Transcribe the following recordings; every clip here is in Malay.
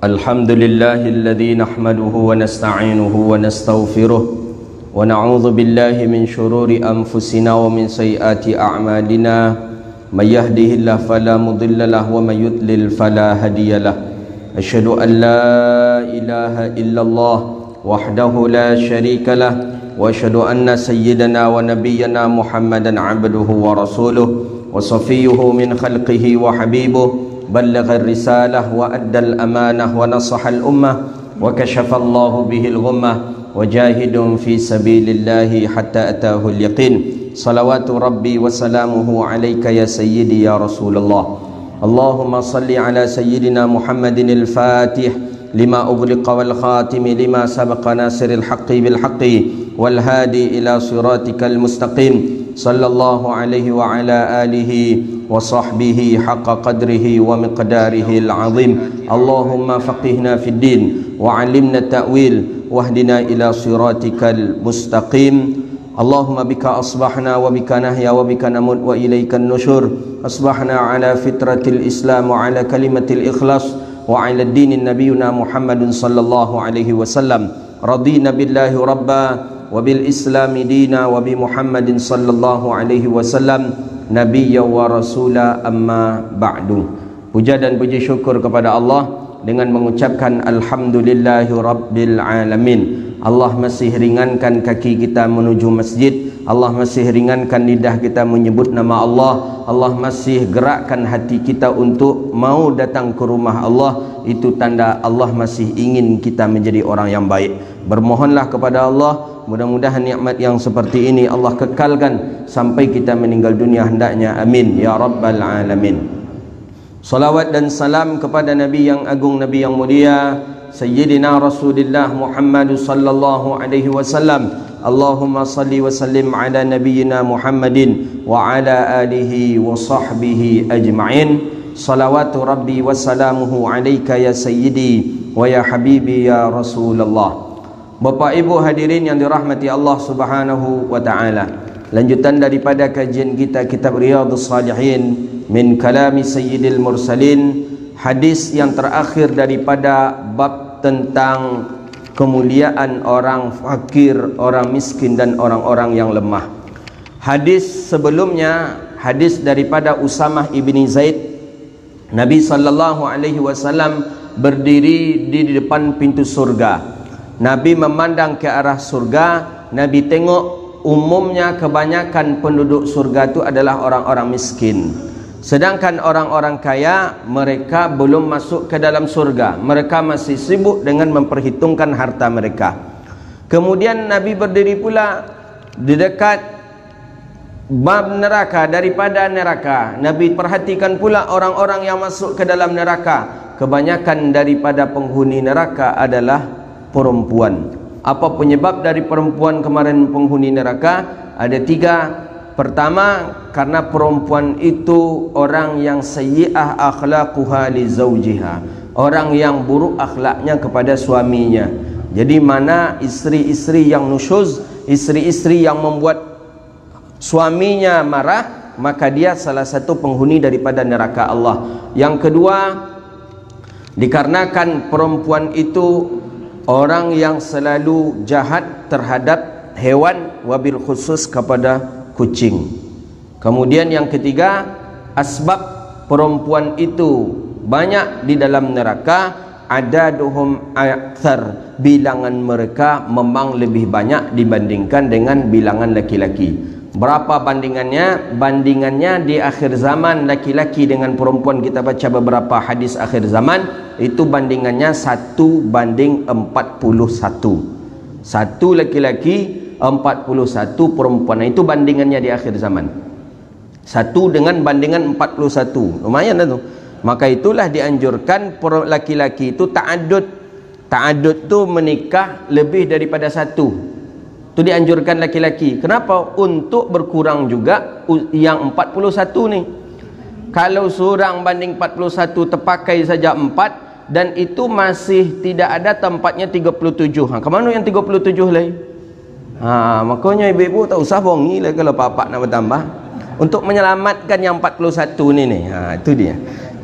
الحمد لله الذي نحمده ونستعينه ونستغفره ونعوذ بالله من شرور أنفسنا ومن سيئات أعمالنا من يهده الله فلا مضل له ومن يضلل فلا هادي له أشهد أن لا إله إلا الله وحده لا شريك له وأشهد أن سيدنا ونبينا محمدا عبده ورسوله وصفيه من خلقه وحبيبه بلغ الرسالة وأدى الأمانة ونصح الأمة وكشف الله به الغمة وجاهد في سبيل الله حتى أتاه اليقين صلوات ربي وسلامه عليك يا سيدي يا رسول الله اللهم صل على سيدنا محمد الفاتح لما أغلق والخاتم لما سبق ناصر الحق بالحق والهادي إلى صراطك المستقيم صلى الله عليه وعلى آله وصحبه حق قدره ومقداره العظيم اللهم فقهنا في الدين وعلمنا التأويل واهدنا إلى صراطك المستقيم اللهم بك أصبحنا وبك نحيا وبك نموت وإليك النشور أصبحنا على فطرة الإسلام وعلى كلمة الإخلاص وعلى الدين نبينا محمد صلى الله عليه وسلم رضينا بالله ربا وبالإسلام دينا وبمحمد صلى الله عليه وسلم نبيا ورسولا أما بعد. Puja dan puji syukur kepada Allah dengan mengucapkan alhamdulillahi rabbil alamin. Allah masih ringankan kaki kita menuju masjid, Allah masih ringankan lidah kita menyebut nama Allah, Allah masih gerakkan hati kita untuk mau datang ke rumah Allah. Itu tanda Allah masih ingin kita menjadi orang yang baik. Bermohonlah kepada Allah, mudah-mudahan nikmat yang seperti ini Allah kekalkan sampai kita meninggal dunia hendaknya, amin ya rabbal alamin. Salawat dan salam kepada Nabi yang agung, Nabi yang mulia, Sayyidina Rasulullah Muhammad sallallahu alaihi wasallam. Allahumma salli wa sallim ala nabiyyina Muhammadin wa ala alihi wa sahbihi ajma'in. Salawatu rabbi wa salamuhu alaika ya sayyidi wa ya habibi ya Rasulullah. Bapak Ibu hadirin yang dirahmati Allah Subhanahu wa taala. Lanjutan daripada kajian kita kitab Riyadhus Shalihin min kalami Sayyidil Mursalin, hadis yang terakhir daripada bab tentang kemuliaan orang fakir, orang miskin dan orang-orang yang lemah. Hadis sebelumnya, hadis daripada Usamah ibni Zaid, Nabi sallallahu alaihi wasallam berdiri di depan pintu surga. Nabi memandang ke arah surga, Nabi tengok umumnya kebanyakan penduduk surga itu adalah orang-orang miskin. Sedangkan orang-orang kaya, mereka belum masuk ke dalam surga. Mereka masih sibuk dengan memperhitungkan harta mereka. Kemudian Nabi berdiri pula di dekat bab neraka, daripada neraka. Nabi perhatikan pula orang-orang yang masuk ke dalam neraka. Kebanyakan daripada penghuni neraka adalah perempuan. Apa penyebab dari perempuan kemarin penghuni neraka? Ada tiga. Pertama, karena perempuan itu orang yang sayyi'ah akhlaquha li zawjiha, orang yang buruk akhlaknya kepada suaminya. Jadi mana istri-istri yang nusyuz, istri-istri yang membuat suaminya marah, maka dia salah satu penghuni daripada neraka Allah. Yang kedua, dikarenakan perempuan itu orang yang selalu jahat terhadap hewan, wabil khusus kepada kucing. Kemudian yang ketiga, asbab perempuan itu banyak di dalam neraka, adaduhum aktsar, bilangan mereka memang lebih banyak dibandingkan dengan bilangan laki-laki. Berapa bandingannya? Bandingannya di akhir zaman laki-laki dengan perempuan, kita baca beberapa hadis akhir zaman, itu bandingannya 1:41. Satu laki-laki 41 perempuan. Itu bandingannya di akhir zaman. 1 dengan bandingan 41. Lumayan lah tu. Maka itulah dianjurkan laki-laki itu ta'addud. Ta'addud tu menikah lebih daripada satu. Itu dianjurkan laki-laki. Kenapa? Untuk berkurang juga yang 41 ni. Kalau seorang banding 41 terpakai saja 4, dan itu masih tidak ada tempatnya 37. Ke mana yang 37 lagi? Makanya ibu-ibu tak usah bongi lah kalau bapak nak bertambah untuk menyelamatkan yang 41 ni. Itu dia.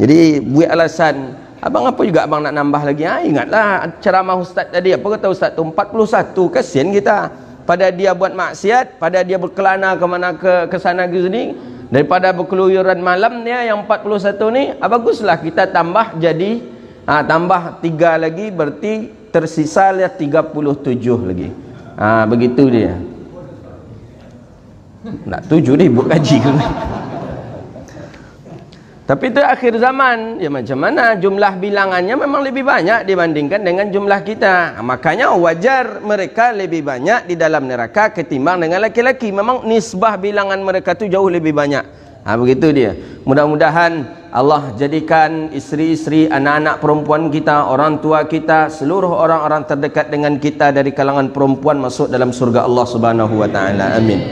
Jadi buat alasan Abang apa juga abang nak nambah lagi? Ingatlah ceramah ustaz tadi. Apa kata ustaz tu? 41. Kasihan kita. Pada dia buat maksiat, pada dia berkelana ke mana ke sana ke sini, daripada berkeluyuran malam dia yang 41 ni, baguslah kita tambah jadi tambah 3 lagi, berarti tersisa 37 lagi. Begitu dia. Nak 7 dia buat gaji ke? Tapi itu akhir zaman, ya macam mana jumlah bilangannya memang lebih banyak dibandingkan dengan jumlah kita. Makanya wajar mereka lebih banyak di dalam neraka ketimbang dengan laki-laki. Memang nisbah bilangan mereka tu jauh lebih banyak. Begitu dia. Mudah-mudahan Allah jadikan isteri-isteri, anak-anak perempuan kita, orang tua kita, seluruh orang-orang terdekat dengan kita dari kalangan perempuan masuk dalam surga Allah Subhanahu wa taala. Amin.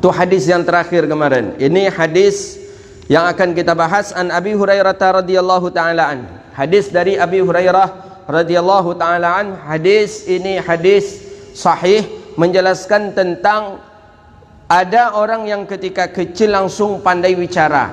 Itu hadis yang terakhir kemarin. Ini hadis yang akan kita bahas an Abi Hurairah radhiyallahu taala an. Hadis dari Abi Hurairah radhiyallahu taala an. Hadis ini hadis sahih menjelaskan tentang ada orang yang ketika kecil langsung pandai bicara.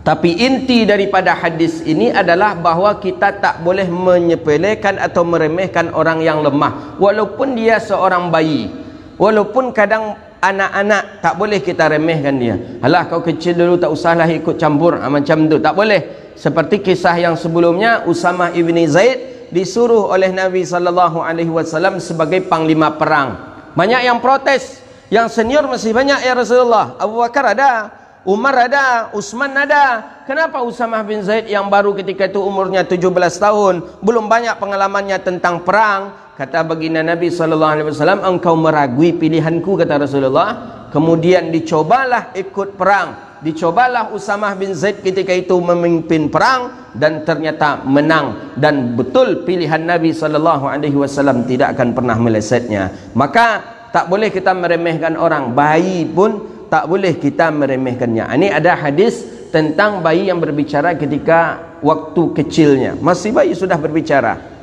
Tapi inti daripada hadis ini adalah bahawa kita tak boleh menyepelekan atau meremehkan orang yang lemah, walaupun dia seorang bayi, walaupun kadang anak-anak, tak boleh kita remehkan dia. Alah kau kecil dulu, tak usahlah ikut campur, macam tu tak boleh. Seperti kisah yang sebelumnya, Usamah ibni Zaid disuruh oleh Nabi SAW sebagai panglima perang. Banyak yang protes, yang senior masih banyak ya Rasulullah. Abu Bakar ada, Umar ada, Utsman ada. Kenapa Usamah bin Zaid yang baru ketika itu umurnya 17 tahun, belum banyak pengalamannya tentang perang? Kata baginda Nabi SAW, engkau meragui pilihanku, kata Rasulullah. Kemudian dicobalah ikut perang, dicobalah Usamah bin Zaid ketika itu memimpin perang, dan ternyata menang. Dan betul pilihan Nabi SAW tidak akan pernah melesetnya. Maka tak boleh kita meremehkan orang. Bayi pun tak boleh kita meremehkannya. Ini ada hadis tentang bayi yang berbicara ketika waktu kecilnya. Masih bayi sudah berbicara.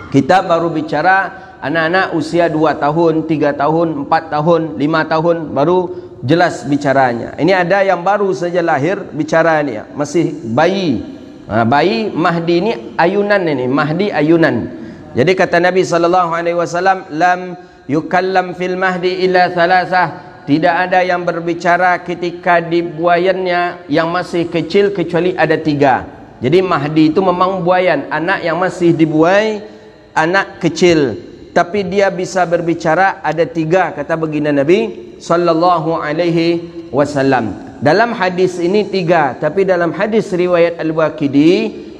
Kita baru bicara anak-anak usia 2 tahun, 3 tahun, 4 tahun, 5 tahun baru jelas bicaranya. Ini ada yang baru saja lahir bicara ni, masih bayi. Bayi Mahdi ini ayunan ini, Mahdi ayunan. Jadi kata Nabi SAW, lam yukallam fil mahdi illa thalathah. Tidak ada yang berbicara ketika dibuayannya yang masih kecil kecuali ada 3. Jadi Mahdi itu memang buayan, anak yang masih dibuai, anak kecil, tapi dia bisa berbicara ada 3, kata baginda Nabi sallallahu alaihi wasallam. Dalam hadis ini 3, tapi dalam hadis riwayat Al-Waqidi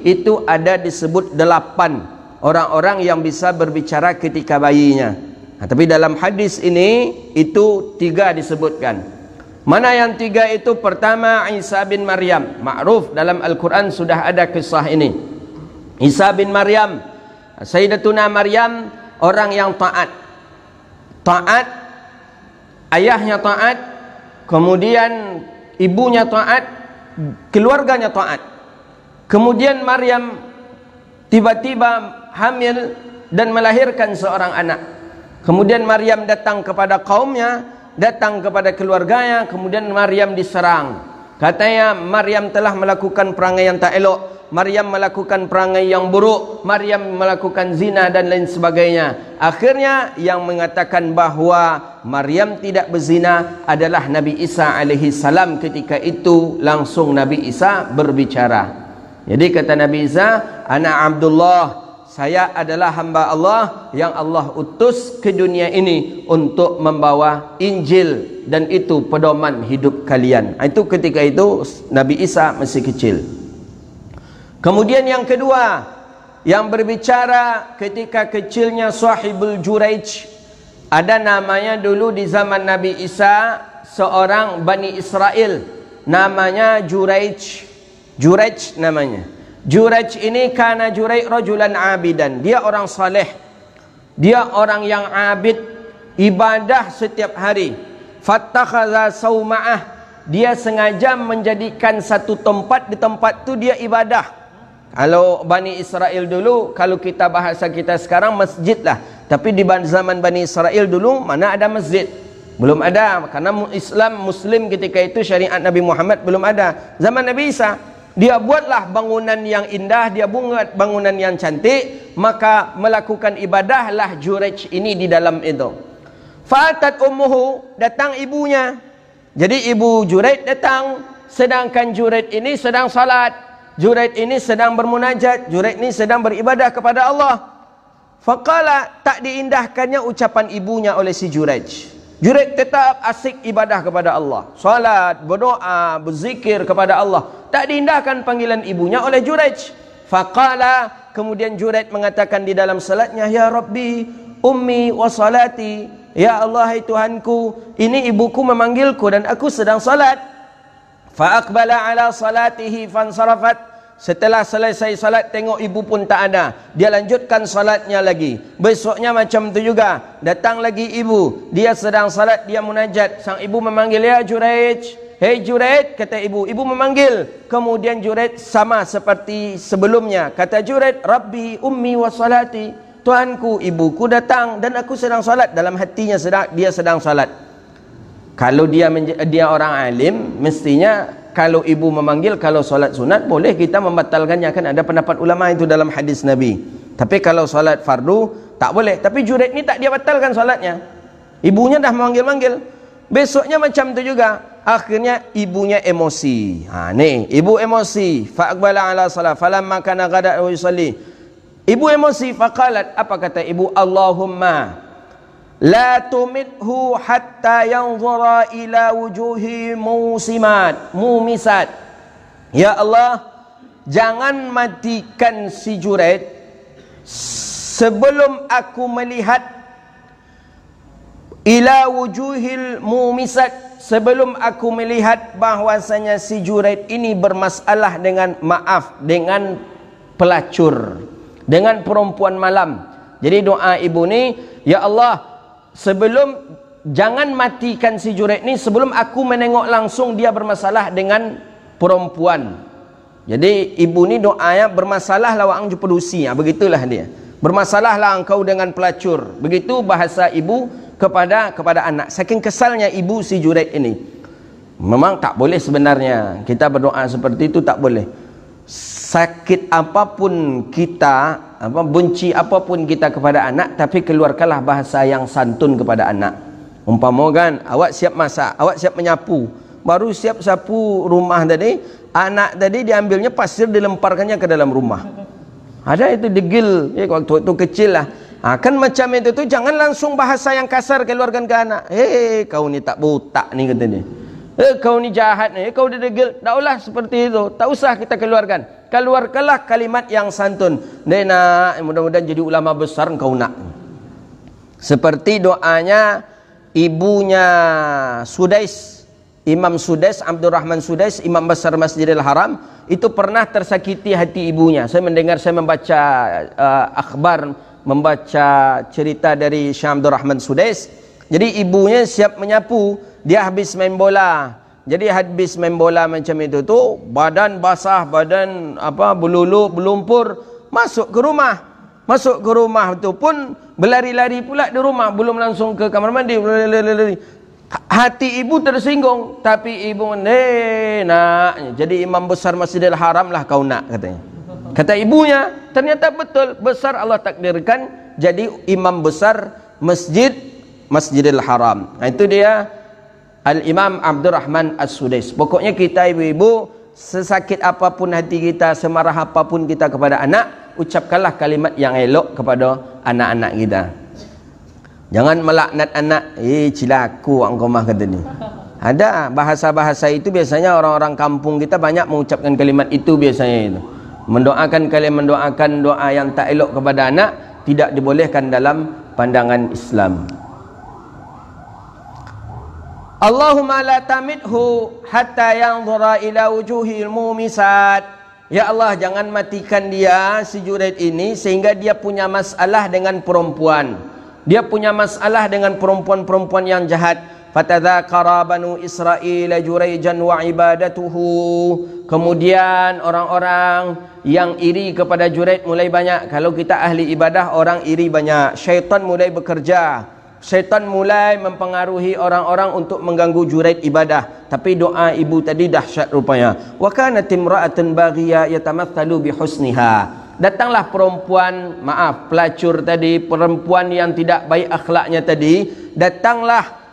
itu ada disebut 8 orang-orang yang bisa berbicara ketika bayinya. Tapi dalam hadis ini itu 3 disebutkan. Mana yang 3 itu? Pertama, Isa bin Maryam. Ma'ruf dalam Al-Quran sudah ada kisah ini. Isa bin Maryam, Sayyidatuna Maryam, orang yang taat. Taat, ayahnya taat, kemudian ibunya taat, keluarganya taat. Kemudian Maryam tiba-tiba hamil dan melahirkan seorang anak. Kemudian Maryam datang kepada kaumnya, datang kepada keluarganya, kemudian Maryam diserang. Katanya Maryam telah melakukan perangai yang tak elok, Maryam melakukan perangai yang buruk, Maryam melakukan zina dan lain sebagainya. Akhirnya yang mengatakan bahawa Maryam tidak berzina adalah Nabi Isa alaihi salam. Ketika itu langsung Nabi Isa berbicara. Jadi kata Nabi Isa, ana Abdullah, saya adalah hamba Allah yang Allah utus ke dunia ini untuk membawa Injil, dan itu pedoman hidup kalian. Itu ketika itu Nabi Isa masih kecil. Kemudian yang kedua, yang berbicara ketika kecilnya Sahibul Juraij. Ada namanya dulu di zaman Nabi Isa seorang Bani Israel, namanya Juraij. Juraij namanya. Juraij ini kana Juraij rajulan abidan. Dia orang saleh. Dia orang yang abid, ibadah setiap hari. Fattakhadha sauma'ah. Dia sengaja menjadikan satu tempat, di tempat tu dia ibadah. Kalau Bani Israel dulu, kalau kita bahasa kita sekarang masjid lah. Tapi di zaman Bani Israel dulu mana ada masjid? Belum ada, karena Islam Muslim ketika itu syariat Nabi Muhammad belum ada. Zaman Nabi Isa dia buatlah bangunan yang indah, dia buat bangunan yang cantik, maka melakukan ibadahlah Jurayj ini di dalam itu. Fa'atat ummuhu, datang ibunya. Jadi ibu Jurayj datang, sedangkan Jurayj ini sedang salat, Jurayj ini sedang bermunajat, Jurayj ini sedang beribadah kepada Allah. Faqala, tak diindahkannya ucapan ibunya oleh si Jurayj. Jurayj tetap asik ibadah kepada Allah, salat, berdoa, berzikir kepada Allah. Tak diindahkan panggilan ibunya oleh Jurayj. Faqala, kemudian Jurayj mengatakan di dalam salatnya, ya Rabbi, ummi wa salati. Ya Allah, hai Tuhanku, ini ibuku memanggilku dan aku sedang salat. Fa aqbala ala salatihi fansarafat. Setelah selesai salat, tengok ibu pun tak ada, dia lanjutkan salatnya lagi. Besoknya macam tu juga, datang lagi ibu, dia sedang salat, dia munajat. Sang ibu memanggil, ya Jurayj, hei Jurayj, kata ibu. Ibu memanggil, kemudian Jurayj sama seperti sebelumnya. Kata Jurayj, Rabbi ummi wa salati. Tuanku, ibuku datang dan aku sedang salat. Dalam hatinya dia sedang salat. Kalau dia orang alim, mestinya kalau ibu memanggil, kalau solat sunat, boleh kita membatalkannya. Kan ada pendapat ulama itu dalam hadis Nabi. Tapi kalau solat fardu, tak boleh. Tapi Jurayj ni tak dia batalkan solatnya. Ibunya dah memanggil-manggil. Besoknya macam tu juga. Akhirnya ibunya emosi. Ni, ibu emosi. Fa'aqbala ala salat. Falamma kana ghada wa yusalli. Ibu emosi. Faqalat, apa kata ibu? Allahumma la tumithu hatta yanzura ila wujuhi mumisat. Ya Allah, jangan matikan si Jurayj sebelum aku melihat ila wujuhil mumisat, sebelum aku melihat bahwasanya si Jurayj ini bermasalah dengan dengan pelacur, dengan perempuan malam. Jadi doa ibu ni, ya Allah, sebelum, jangan matikan si Jurayj ni sebelum aku menengok langsung dia bermasalah dengan perempuan. Jadi ibu ni doanya, bermasalah lah wang jupelusi, begitulah dia. Bermasalahlah engkau dengan pelacur. Begitu bahasa ibu kepada anak. Saking kesalnya ibu si Jurayj ini. Memang tak boleh sebenarnya kita berdoa seperti itu, tak boleh. Sakit apapun kita, benci apapun kita kepada anak, tapi keluarkanlah bahasa yang santun kepada anak. Umpama kan, awak siap masak, awak siap menyapu, baru siap sapu rumah tadi, anak tadi diambilnya pasir, dilemparkannya ke dalam rumah. Ada itu degil, ya, waktu itu kecil lah. Kan macam itu tu, jangan langsung bahasa yang kasar keluarkan ke anak. Kau ni tak butak ni, kata dia. Kau ni jahat ni, kau dia degil. Tak usah seperti itu, tak usah kita keluarkan. Keluarkanlah kalimat yang santun. Dia nak, mudah-mudahan jadi ulama besar engkau nak. Seperti doanya ibunya Sudais, Imam Sudais, Abdurrahman Sudais, Imam besar Masjidil Haram. Itu pernah tersakiti hati ibunya. Saya mendengar, saya membaca akhbar, membaca cerita dari Syekh Abdurrahman Sudais. Jadi ibunya siap menyapu, dia habis main bola. Jadi habis main bola macam itu tu, badan basah, badan berlulu, berlumpur, masuk ke rumah. Masuk ke rumah tu pun berlari-lari pula di rumah, belum langsung ke kamar mandi, berlari-lari. Hati ibu tersinggung, tapi ibu nak jadi imam besar Masjidil Haram lah kau nak, katanya. Kata ibunya, ternyata betul, besar Allah takdirkan jadi imam besar Masjidil Haram. Nah, itu dia Al-Imam Abdurrahman As-Sudais. Pokoknya kita ibu-ibu, sesakit apapun hati kita, semarah apapun kita kepada anak, ucapkanlah kalimat yang elok kepada anak-anak kita. Jangan melaknat anak, cilaku engkau mah, kata ni. Ada bahasa-bahasa itu biasanya orang-orang kampung kita banyak mengucapkan kalimat itu biasanya itu. Mendoakan doa yang tak elok kepada anak tidak dibolehkan dalam pandangan Islam. Allahumma la tamithu hatta yanzura ila wujuhil mumisat. Ya Allah, jangan matikan dia si Jurayj ini sehingga dia punya masalah dengan perempuan. Dia punya masalah dengan perempuan-perempuan yang jahat. Fatadzakara banu Israil Jurayjan wa ibadatuhu. Kemudian orang-orang yang iri kepada Jurayj mulai banyak. Kalau kita ahli ibadah, orang iri banyak. Syaitan mulai bekerja syaitan mulai mempengaruhi orang-orang untuk mengganggu Juraid ibadah. Tapi doa ibu tadi dahsyat rupanya. Wa kanat imra'atun baghiyah yatamathalu bihusniha. Datanglah perempuan, maaf, pelacur tadi, perempuan yang tidak baik akhlaknya tadi, datanglah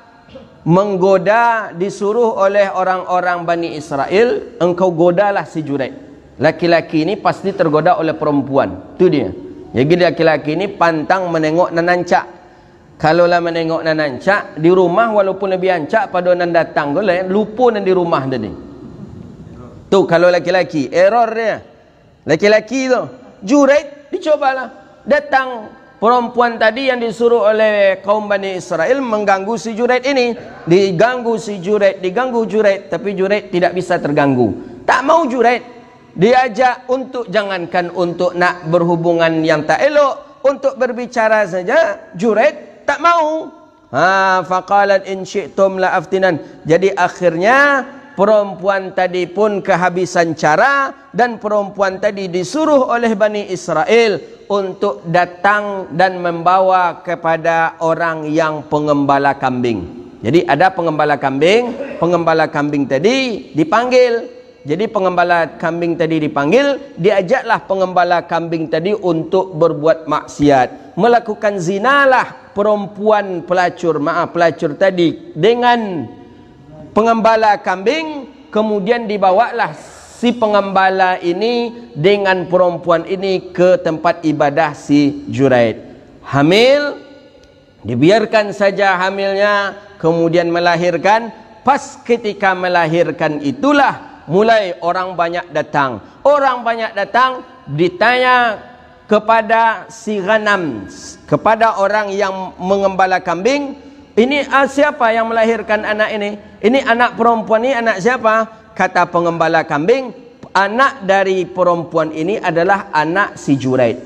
menggoda, disuruh oleh orang-orang Bani Israel, engkau godalah si Juraid. Laki-laki ini pasti tergoda oleh perempuan. Itu dia. Jadi laki-laki ini pantang menengok nanancak. Kalaulah menengok nanancak di rumah, walaupun lebih ancak pada nan datang, lupa nan di rumah tadi. Tu kalau laki-laki, error dia. Laki-laki tu. Juraid dicobalah. Datang perempuan tadi yang disuruh oleh kaum Bani Israel mengganggu si Juraid ini. Diganggu si Juraid, diganggu Juraid, tapi Juraid tidak bisa terganggu. Tak mau Juraid. Diajak untuk, jangankan untuk nak berhubungan yang tak elok, untuk berbicara saja Juraid tak mau. Faqalat in syi'tum la aftinan. Jadi akhirnya perempuan tadi pun kehabisan cara, dan perempuan tadi disuruh oleh Bani Israel untuk datang dan membawa kepada orang yang pengembala kambing. Jadi ada pengembala kambing tadi dipanggil. Jadi pengembala kambing tadi dipanggil, diajaklah pengembala kambing tadi untuk berbuat maksiat. Melakukan zinalah perempuan pelacur tadi dengan pengembala kambing. Kemudian dibawalah si pengembala ini dengan perempuan ini ke tempat ibadah si Juraid. Hamil, dibiarkan saja hamilnya, kemudian melahirkan. Pas ketika melahirkan itulah mulai orang banyak datang. Orang banyak datang, ditanya kepada si ghanam, kepada orang yang mengembala kambing, ini siapa yang melahirkan anak ini? Ini anak perempuan ini anak siapa? Kata pengembala kambing, anak dari perempuan ini adalah anak si Juraid.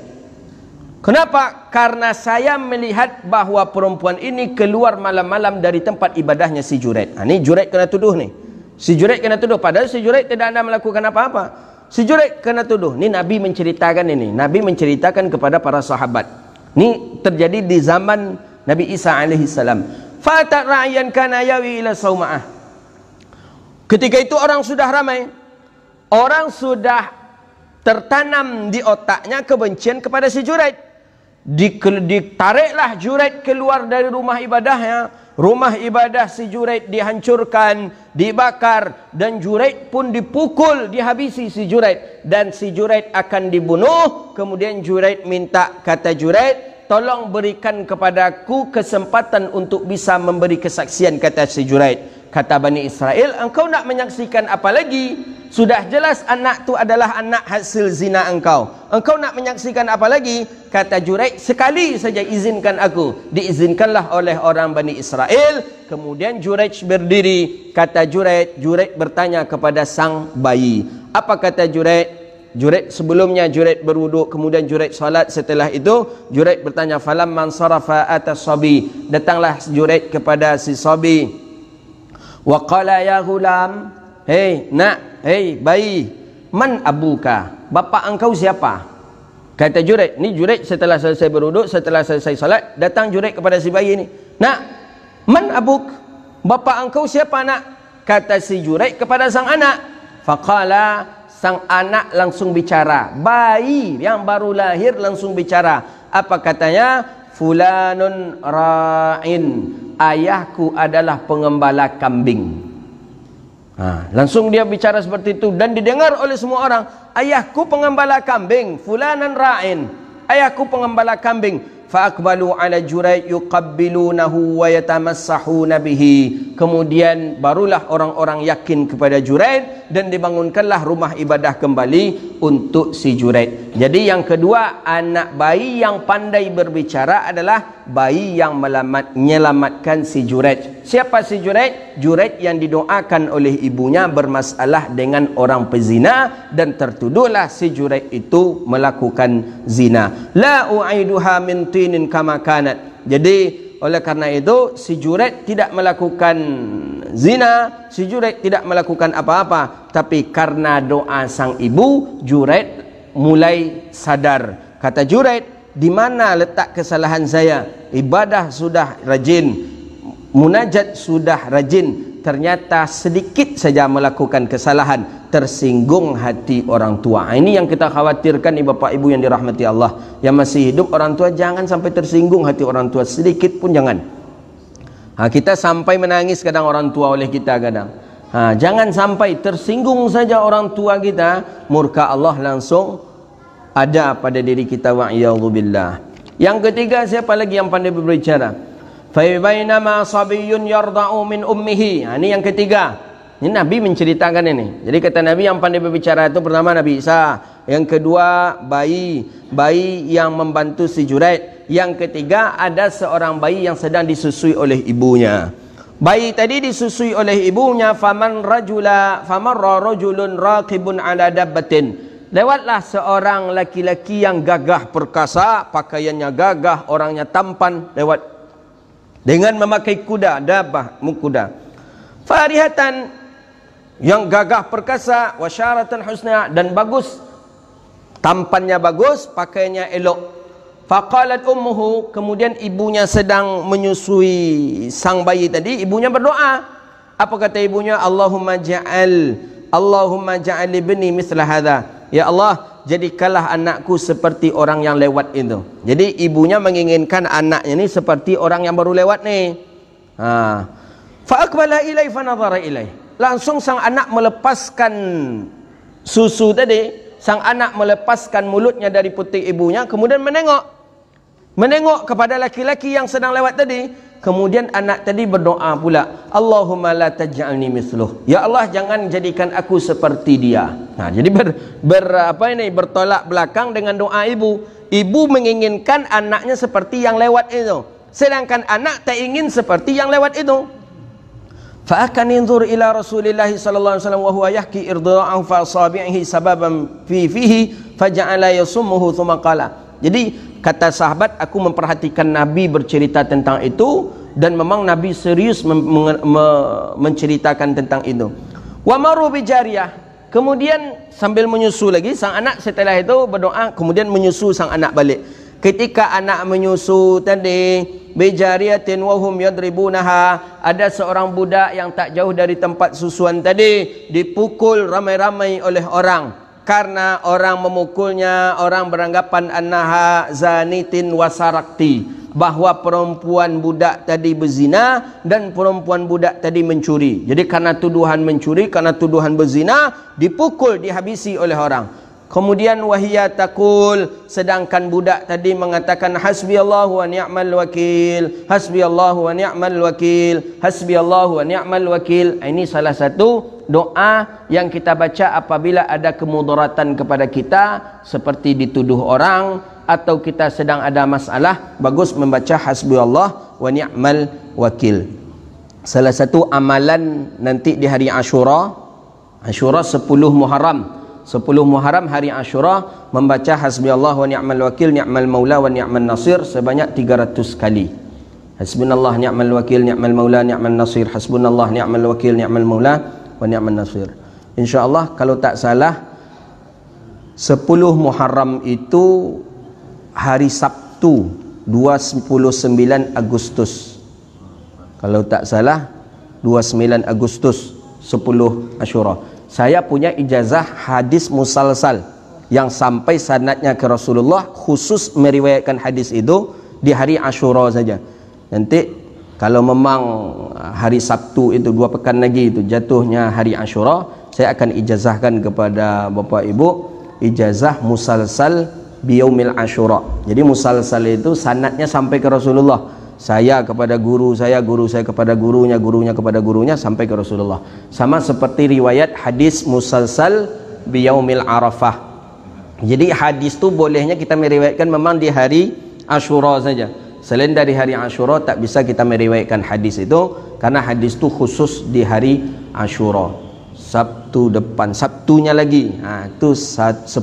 Kenapa? Karena saya melihat bahawa perempuan ini keluar malam-malam dari tempat ibadahnya si Juraid. Ini Juraid kena tuduh nih. Si Juraid kena tuduh, padahal si Juraid tidak ada melakukan apa-apa. Si Juraid kena tuduh. Ini Nabi menceritakan ini. Nabi menceritakan kepada para sahabat. Ini terjadi di zaman Nabi Isa alaihissalam. Fatat ra'yan kana yawi ila sauma'ah. Ketika itu orang sudah ramai. Orang sudah tertanam di otaknya kebencian kepada si Juraid. Ditariklah Juraid keluar dari rumah ibadahnya. Rumah ibadah si Juraid dihancurkan, dibakar, dan Juraid pun dipukul, dihabisi si Juraid, dan si Juraid akan dibunuh. Kemudian Juraid minta, kata Juraid, tolong berikan kepadaku kesempatan untuk bisa memberi kesaksian, kata si Juraid. Kata Bani Israel, engkau nak menyaksikan apa lagi? Sudah jelas anak tu adalah anak hasil zina engkau. Engkau nak menyaksikan apa lagi? Kata Juraid, sekali saja izinkan aku. Diizinkanlah oleh orang Bani Israel. Kemudian Juraid berdiri. Kata Juraid bertanya kepada sang bayi. Apa kata Juraid? Sebelumnya Juraid berwuduk, kemudian Juraid salat. Setelah itu Juraid bertanya, falamman sarafa atas sabi. Datanglah Juraid kepada si sabi. Wa qala ya ghulam, hei nak, hei bayi, man abuka, bapa engkau siapa? Kata Juraid. Ni Juraid setelah selesai berwuduk, setelah selesai salat, datang Juraid kepada si bayi ni. Nak, man abuk, bapa engkau siapa nak? Kata si Juraid kepada sang anak. Faqala, sang anak langsung bicara. Bayi yang baru lahir langsung bicara. Apa katanya? Fulanun ra'in, ayahku adalah pengembala kambing. Langsung dia bicara seperti itu dan didengar oleh semua orang. Ayahku pengembala kambing, fulanan ra'in, ayahku pengembala kambing. Fa'aqbalu ala Juraid yuqabbilunahu wa yatamassahuna bihi. Kemudian barulah orang-orang yakin kepada Juraid dan dibangunkanlah rumah ibadah kembali untuk si Juraid. Jadi yang kedua, anak bayi yang pandai berbicara adalah bayi yang menyelamatkan si Juraid. Siapa si Juraid? Juraid yang didoakan oleh ibunya bermasalah dengan orang pezina dan tertuduhlah si Juraid itu melakukan zina. La u'iduha min tinin kama kanat. Jadi oleh karena itu si Juraid tidak melakukan zina, si Juraid tidak melakukan apa-apa, tapi karena doa sang ibu Juraid mulai sadar. Kata Juraid, di mana letak kesalahan saya? Ibadah sudah rajin, munajat sudah rajin, ternyata sedikit saja melakukan kesalahan, tersinggung hati orang tua. Ini yang kita khawatirkan nih Bapak Ibu yang dirahmati Allah. Yang masih hidup orang tua, jangan sampai tersinggung hati orang tua, sedikit pun jangan. Kita sampai menangis kadang orang tua oleh kita kadang. Jangan sampai tersinggung saja orang tua kita, murka Allah langsung ada pada diri kita. Wa'iyadzubillah. Yang ketiga, siapa lagi yang pandai berbicara? Fa bainama sabiyyun yarda'u min ummihi. Ini yang ketiga. Ini Nabi menceritakan ini. Jadi kata Nabi yang pandai berbicara itu pertama Nabi Isa, yang kedua bayi yang membantu si Juraid, yang ketiga ada seorang bayi yang sedang disusui oleh ibunya. Bayi tadi disusui oleh ibunya. Famarra rajulun raqibun ala dabbatin. Lewatlah seorang laki-laki yang gagah perkasa, pakaiannya gagah, orangnya tampan, lewat dengan memakai kuda, dabbah, kuda. Farihatan, yang gagah perkasa, wasyaratan husna, dan bagus, tampannya bagus, pakaiannya elok. Faqalat ummuhu, kemudian ibunya sedang menyusui sang bayi tadi, ibunya berdoa. Apa kata ibunya? Allahumma ja'al ibni misla hadha. Ya Allah, jadikanlah anakku seperti orang yang lewat itu. Jadi ibunya menginginkan anaknya ini seperti orang yang baru lewat nih. Fa aqbala ilai fa nadhara ilai. Langsung sang anak melepaskan susu tadi, sang anak melepaskan mulutnya dari putik ibunya, kemudian menengok kepada laki-laki yang sedang lewat tadi. Kemudian anak tadi berdoa pula, Allahumma la taj'alni mithluh. Ya Allah, jangan jadikan aku seperti dia. Jadi bertolak belakang dengan doa ibu. Ibu menginginkan anaknya seperti yang lewat itu, sedangkan anak tak ingin seperti yang lewat itu. Fa akan yanzur ila Rasulillah sallallahu alaihi wasallam wa huwa yahki irda'ahu fa asabi'ihi sababan fi fihi faja'ala yasumuhu thumma qala. Jadi kata sahabat, aku memperhatikan Nabi bercerita tentang itu, dan memang Nabi serius menceritakan tentang itu. Wa maru bi jariyah, kemudian sambil menyusu lagi sang anak, setelah itu berdoa, kemudian menyusu sang anak balik. Ketika anak menyusu tadi, bijariyatin wahum yadribunaha, ada seorang budak yang tak jauh dari tempat susuan tadi dipukul ramai-ramai oleh orang. Karena orang memukulnya, orang beranggapan annaha zanitin wasarakti, bahwa perempuan budak tadi berzina dan perempuan budak tadi mencuri. Jadi karena tuduhan mencuri, karena tuduhan berzina, dipukul, dihabisi oleh orang. Kemudian wahiyya taqul, sedangkan budak tadi mengatakan hasbiyallahu wa ni'mal wakil, hasbiyallahu wa ni'mal wakil, hasbiyallahu wa ni'mal wakil. Ini salah satu doa yang kita baca apabila ada kemudaratan kepada kita, seperti dituduh orang atau kita sedang ada masalah, bagus membaca hasbiyallah wa ni'mal wakil. Salah satu amalan nanti di hari Ashura 10 Muharram, 10 Muharram hari Ashura, membaca hasbiyallah wa ni'mal wakil, ni'mal maula wa ni'mal nasir sebanyak 300 kali. Hasbunallah ni'mal wakil, ni'mal maula, ni'mal nasir. Hasbunallah ni'mal wakil, ni'mal maula wa ni'mal nasir. InsyaAllah kalau tak salah 10 Muharram itu hari Sabtu 29 Agustus. Kalau tak salah 29 Agustus 10 Ashura. Saya punya ijazah hadis musalsal yang sampai sanadnya ke Rasulullah, khusus meriwayatkan hadis itu di hari Ashura saja. Nanti kalau memang hari Sabtu itu 2 pekan lagi itu jatuhnya hari Ashura, saya akan ijazahkan kepada Bapak Ibu ijazah musalsal biyaumil Ashura. Jadi musalsal itu sanadnya sampai ke Rasulullah. Saya kepada guru saya kepada gurunya, gurunya kepada gurunya, sampai ke Rasulullah. Sama seperti riwayat hadis musalsal biyaumil Arafah. Jadi hadis itu bolehnya kita meriwayatkan memang di hari Ashura saja. Selain dari hari Ashura tak bisa kita meriwayatkan hadis itu, karena hadis itu khusus di hari Ashura. Sabtu depan, Sabtunya lagi. Itu 10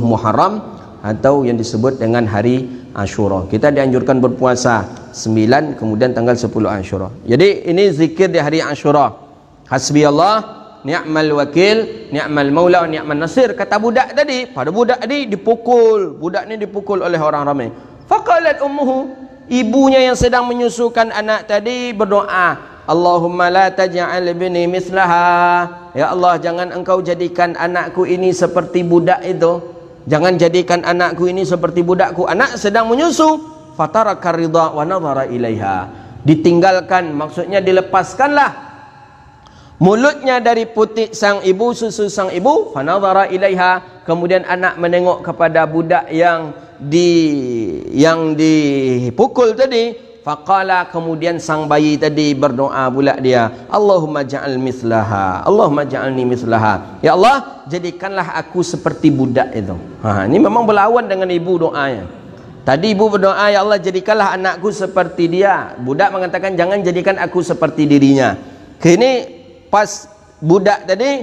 Muharram atau yang disebut dengan hari Ashura. Kita dianjurkan berpuasa 9, kemudian tanggal 10 Ashura. Jadi ini zikir di hari Ashura. Hasbiyallah ni'mal wakil, ni'mal maula, ni'mal nasir. Kata budak tadi, pada budak tadi dipukul, budak ni dipukul oleh orang ramai. Faqalat ummuhu, ibunya yang sedang menyusukan anak tadi berdoa, Allahumma la taj'al ibni mislaha. Ya Allah, jangan engkau jadikan anakku ini seperti budak itu. Jangan jadikan anakku ini seperti budakku. Anak sedang menyusu. Fataraka ridha wa nadhara ilaiha. Ditinggalkan, maksudnya dilepaskanlah mulutnya dari putik sang ibu, susu sang ibu. Fanadhara ilaiha. Kemudian anak menengok kepada budak yang dipukul tadi. Faqala, kemudian sang bayi tadi berdoa pula dia, Allahumma ja'al mislaha, Allahumma ja'alni mislaha. Ya Allah, jadikanlah aku seperti budak itu. Ini memang berlawan dengan ibu doanya. Tadi ibu berdoa, ya Allah, jadikanlah anakku seperti dia. Budak mengatakan, jangan jadikan aku seperti dirinya. Kini pas budak tadi,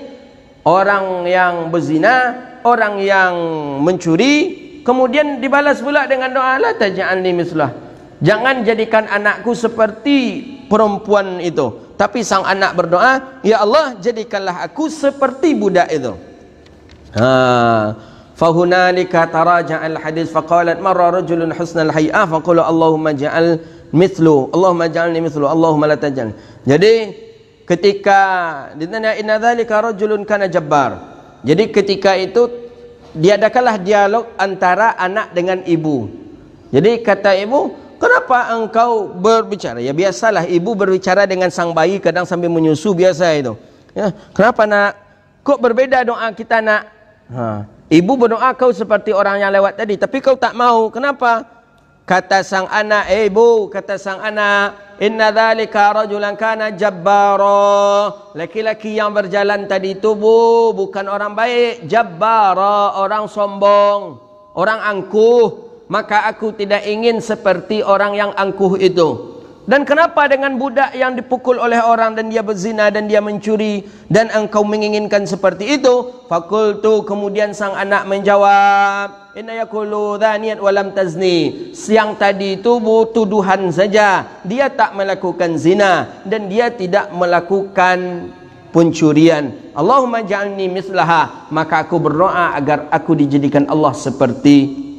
orang yang berzina, orang yang mencuri, kemudian dibalas pula dengan doa, la taj'alni mislah. Jangan jadikan anakku seperti perempuan itu. Tapi sang anak berdoa, ya Allah, jadikanlah aku seperti budak itu. Fahunalika taraja'al hadis faqalat marra rajulun husnal hay'ah faqala Allahumma ja'al mithlu, Allahumma ja'alni mithlu, Allahumma la taj'al. Jadi ketika ditanya inna dzalika rajulun kana jabbar. Jadi ketika itu diadakanlah dialog antara anak dengan ibu. Jadi kata ibu, kenapa engkau berbicara? Ya biasalah ibu berbicara dengan sang bayi kadang sambil menyusu, biasa itu. Ya, kenapa nak? Kok berbeda doa kita nak? Ibu berdoa kau seperti orang yang lewat tadi, tapi kau tak mau. Kenapa? Kata sang anak, ibu, kata sang anak, inna dzalika rajulan kana jabbara. Laki-laki yang berjalan tadi itu, bu, bukan orang baik. Jabbara, orang sombong, orang angkuh. Maka aku tidak ingin seperti orang yang angkuh itu. Dan kenapa dengan budak yang dipukul oleh orang dan dia berzina dan dia mencuri dan engkau menginginkan seperti itu? Fakultu, kemudian sang anak menjawab, inna yaqulu dzaniyat wa lam tazni. Siang tadi itu tuduhan saja, dia tak melakukan zina dan dia tidak melakukan pencurian. Allahumma ja'alni mislaha. Maka aku berdoa agar aku dijadikan Allah seperti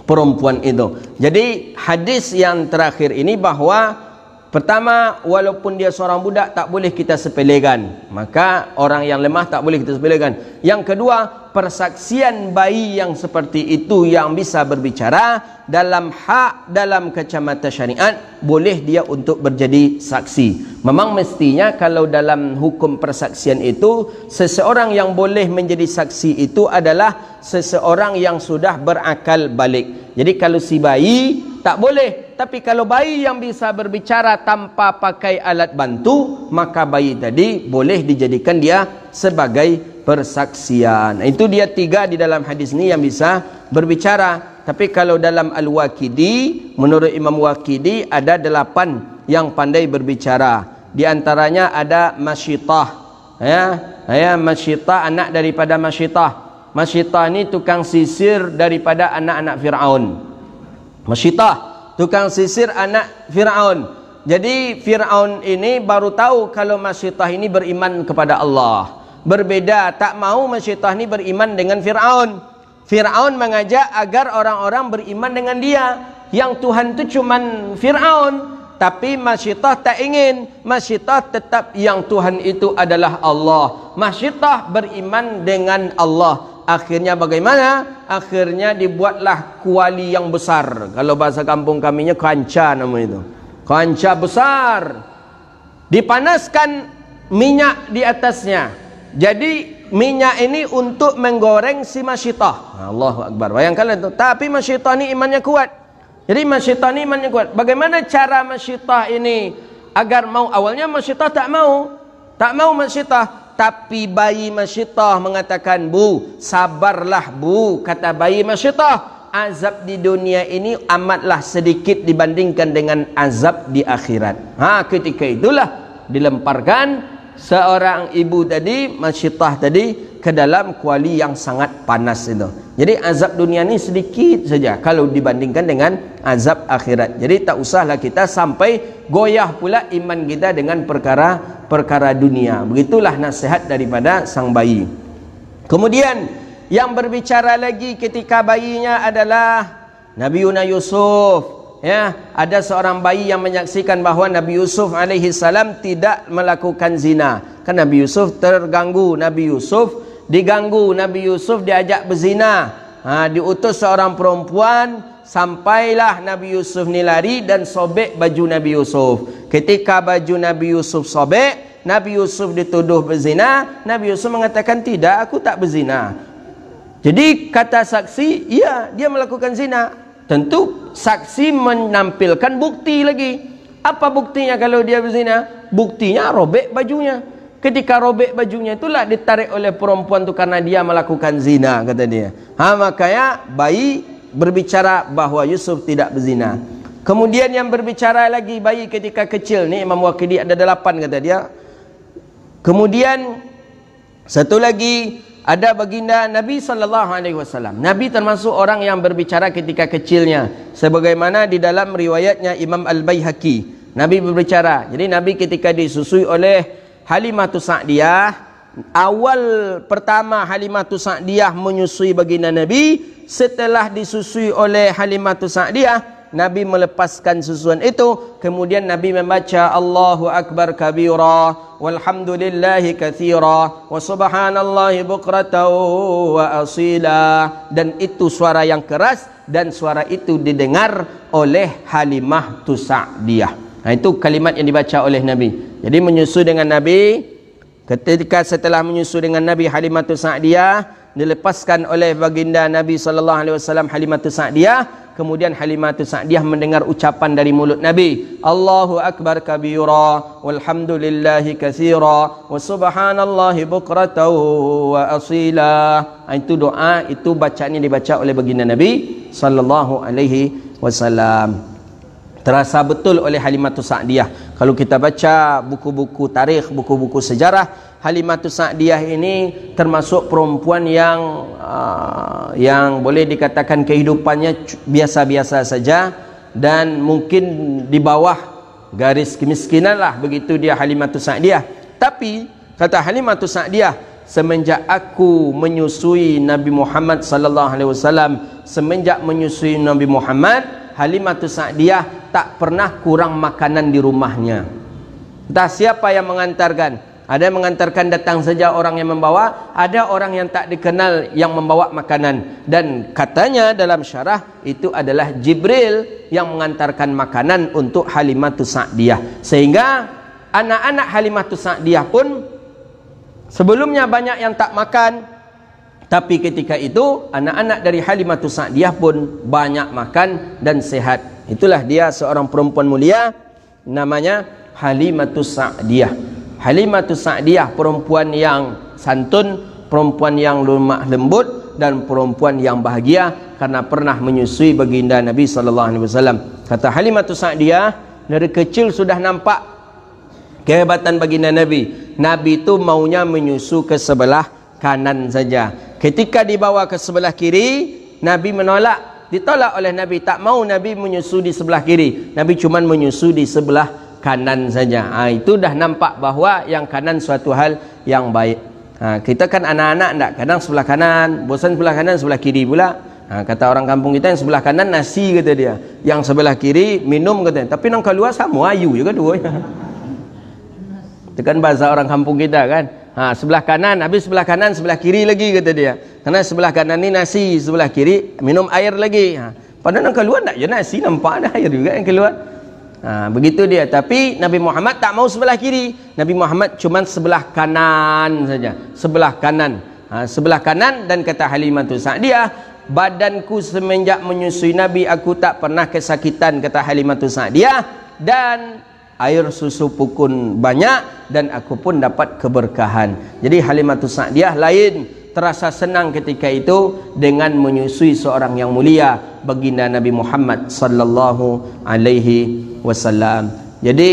perempuan itu. Jadi hadis yang terakhir ini bahwa pertama, walaupun dia seorang budak tak boleh kita sepelekan. Maka orang yang lemah tak boleh kita sepelekan. Yang kedua, persaksian bayi yang seperti itu yang bisa berbicara dalam hak, dalam kacamata syariat, boleh dia untuk berjadi saksi. Memang mestinya kalau dalam hukum persaksian itu, seseorang yang boleh menjadi saksi itu adalah seseorang yang sudah berakal balik. Jadi kalau si bayi tak boleh, tapi kalau bayi yang bisa berbicara tanpa pakai alat bantu, maka bayi tadi boleh dijadikan dia sebagai persaksian. Itu dia 3 di dalam hadis ini yang bisa berbicara. Tapi kalau dalam Al-Waqidi, menurut Imam Waqidi ada 8 yang pandai berbicara. Di antaranya ada Masyitah. Masyitah anak daripada Masyitah. Masyitah ni tukang sisir daripada anak-anak Fir'aun. Masyitah, tukang sisir anak Fir'aun. Jadi Fir'aun ini baru tahu kalau Masyitah ini beriman kepada Allah. Berbeda, tak mau Masyitah ini beriman dengan Fir'aun. Fir'aun mengajak agar orang-orang beriman dengan dia. Yang Tuhan itu cuman Fir'aun. Tapi Masyitah tak ingin. Masyitah tetap yang Tuhan itu adalah Allah. Masyitah beriman dengan Allah. Akhirnya bagaimana? Akhirnya dibuatlah kuali yang besar. Kalau bahasa kampung kaminya kanca nama itu. Kanca besar. Dipanaskan minyak di atasnya. Jadi minyak ini untuk menggoreng si Masyitah. Allahu Akbar. Bayangkan itu. Tapi Masyitah ini imannya kuat. Jadi Masyitah ini imannya kuat. Bagaimana cara Masyitah ini agar mau? Awalnya Masyitah tak mau. Tak mau Masyitah. Tapi bayi Masyitah mengatakan, bu, sabarlah bu. Kata bayi Masyitah, azab di dunia ini amatlah sedikit dibandingkan dengan azab di akhirat. Ketika itulah dilemparkan seorang ibu tadi, Masyitah tadi, ke dalam kuali yang sangat panas itu. Jadi azab dunia ni sedikit saja kalau dibandingkan dengan azab akhirat. Jadi tak usahlah kita sampai goyah pula iman kita dengan perkara dunia. Begitulah nasihat daripada sang bayi. Kemudian yang berbicara lagi ketika bayinya adalah Nabi Yusuf. Ya, ada seorang bayi yang menyaksikan bahawa Nabi Yusuf alaihi salam tidak melakukan zina. Kan Nabi Yusuf terganggu, Nabi Yusuf diganggu, Nabi Yusuf diajak berzina. Diutus seorang perempuan, sampailah Nabi Yusuf ni lari dan sobek baju Nabi Yusuf. Ketika baju Nabi Yusuf sobek, Nabi Yusuf dituduh berzina. Nabi Yusuf mengatakan, tidak, aku tak berzina. Jadi kata saksi, iya, dia melakukan zina. Tentu saksi menampilkan bukti lagi. Apa buktinya kalau dia berzina? Buktinya robek bajunya. Ketika robek bajunya itulah ditarik oleh perempuan itu karena dia melakukan zina, kata dia. Makanya bayi berbicara bahawa Yusuf tidak berzina. Kemudian yang berbicara lagi bayi ketika kecil ni, Imam Waqidi ada 8 kata dia. Kemudian satu lagi ada baginda Nabi SAW. Nabi termasuk orang yang berbicara ketika kecilnya, sebagaimana di dalam riwayatnya Imam Al-Baihaqi. Nabi berbicara. Jadi Nabi ketika disusui oleh Halimatus Sa'diyah, awal pertama Halimatus Sa'diyah menyusui baginda Nabi. Setelah disusui oleh Halimatus Sa'diyah, Nabi melepaskan susuan itu. Kemudian Nabi membaca Allahu Akbar kabira, walhamdulillahi katsira, wa subhanallahi bukratan wa asila. Dan itu suara yang keras, dan suara itu didengar oleh Halimah Sa'diyah. Itu kalimat yang dibaca oleh Nabi. Jadi menyusu dengan Nabi. Ketika setelah menyusu dengan Nabi, Halimah Sa'diyah dilepaskan oleh baginda Nabi SAW, Halimah Sa'diyah. Kemudian Halimah Sa'diyah mendengar ucapan dari mulut Nabi, Allahu Akbar kabira, walhamdulillahi katsira, wa subhanallahi bukratan wa asila. Itu doa, itu bacaan yang dibaca oleh baginda Nabi SAW. Terasa betul oleh Halimah Sa'diyah. Kalau kita baca buku-buku tarikh, buku-buku sejarah, Halimah Sa'diyah ini termasuk perempuan yang boleh dikatakan kehidupannya biasa-biasa saja, dan mungkin di bawah garis kemiskinan lah, begitu dia Halimah Sa'diyah. Tapi kata Halimah Sa'diyah, semenjak aku menyusui Nabi Muhammad SAW, semenjak menyusui Nabi Muhammad, Halimah Sa'diyah tak pernah kurang makanan di rumahnya. Entah siapa yang mengantarkan. Ada yang mengantarkan, datang saja orang yang membawa. Ada orang yang tak dikenal yang membawa makanan. Dan katanya dalam syarah, itu adalah Jibril yang mengantarkan makanan untuk Halimah Sa'diyah. Sehingga anak-anak Halimah Sa'diyah pun sebelumnya banyak yang tak makan, tapi ketika itu anak-anak dari Halimah Sa'diyah pun banyak makan dan sehat. Itulah dia seorang perempuan mulia, namanya Halimah Sa'diyah. Halimah Sa'diyah perempuan yang santun, perempuan yang lemah lembut, dan perempuan yang bahagia karena pernah menyusui baginda Nabi SAW. Kata Halimah Sa'diyah, dari kecil sudah nampak kehebatan baginda Nabi. Nabi itu maunya menyusu ke sebelah kanan saja. Ketika dibawa ke sebelah kiri, Nabi menolak, ditolak oleh Nabi. Tak mau Nabi menyusu di sebelah kiri, Nabi cuma menyusu di sebelah kanan saja. Itu dah nampak bahawa yang kanan suatu hal yang baik. Kita kan anak-anak tak, kadang sebelah kanan, bosan sebelah kanan, sebelah kiri pula. Kata orang kampung kita, yang sebelah kanan nasi, kata dia, yang sebelah kiri minum, kata. Tapi nang keluar sama ayu juga dua. Itu kan bahasa orang kampung kita kan. Sebelah kanan, habis sebelah kanan, sebelah kiri lagi, kata dia. Karena sebelah kanan ni nasi, sebelah kiri minum air lagi. Padahal nang keluar tak je nasi, nampak ada air juga yang keluar. Begitu dia. Tapi Nabi Muhammad tak mau sebelah kiri. Nabi Muhammad cuma sebelah kanan saja. Sebelah kanan. Sebelah kanan. Dan kata Halimah Sa'diyah, badanku semenjak menyusui Nabi, aku tak pernah kesakitan, kata Halimah Sa'diyah. Dan air susu pun banyak, dan aku pun dapat keberkahan. Jadi Halimah Sa'diyah lain, terasa senang ketika itu dengan menyusui seorang yang mulia, baginda Nabi Muhammad sallallahu alaihi wasallam. Jadi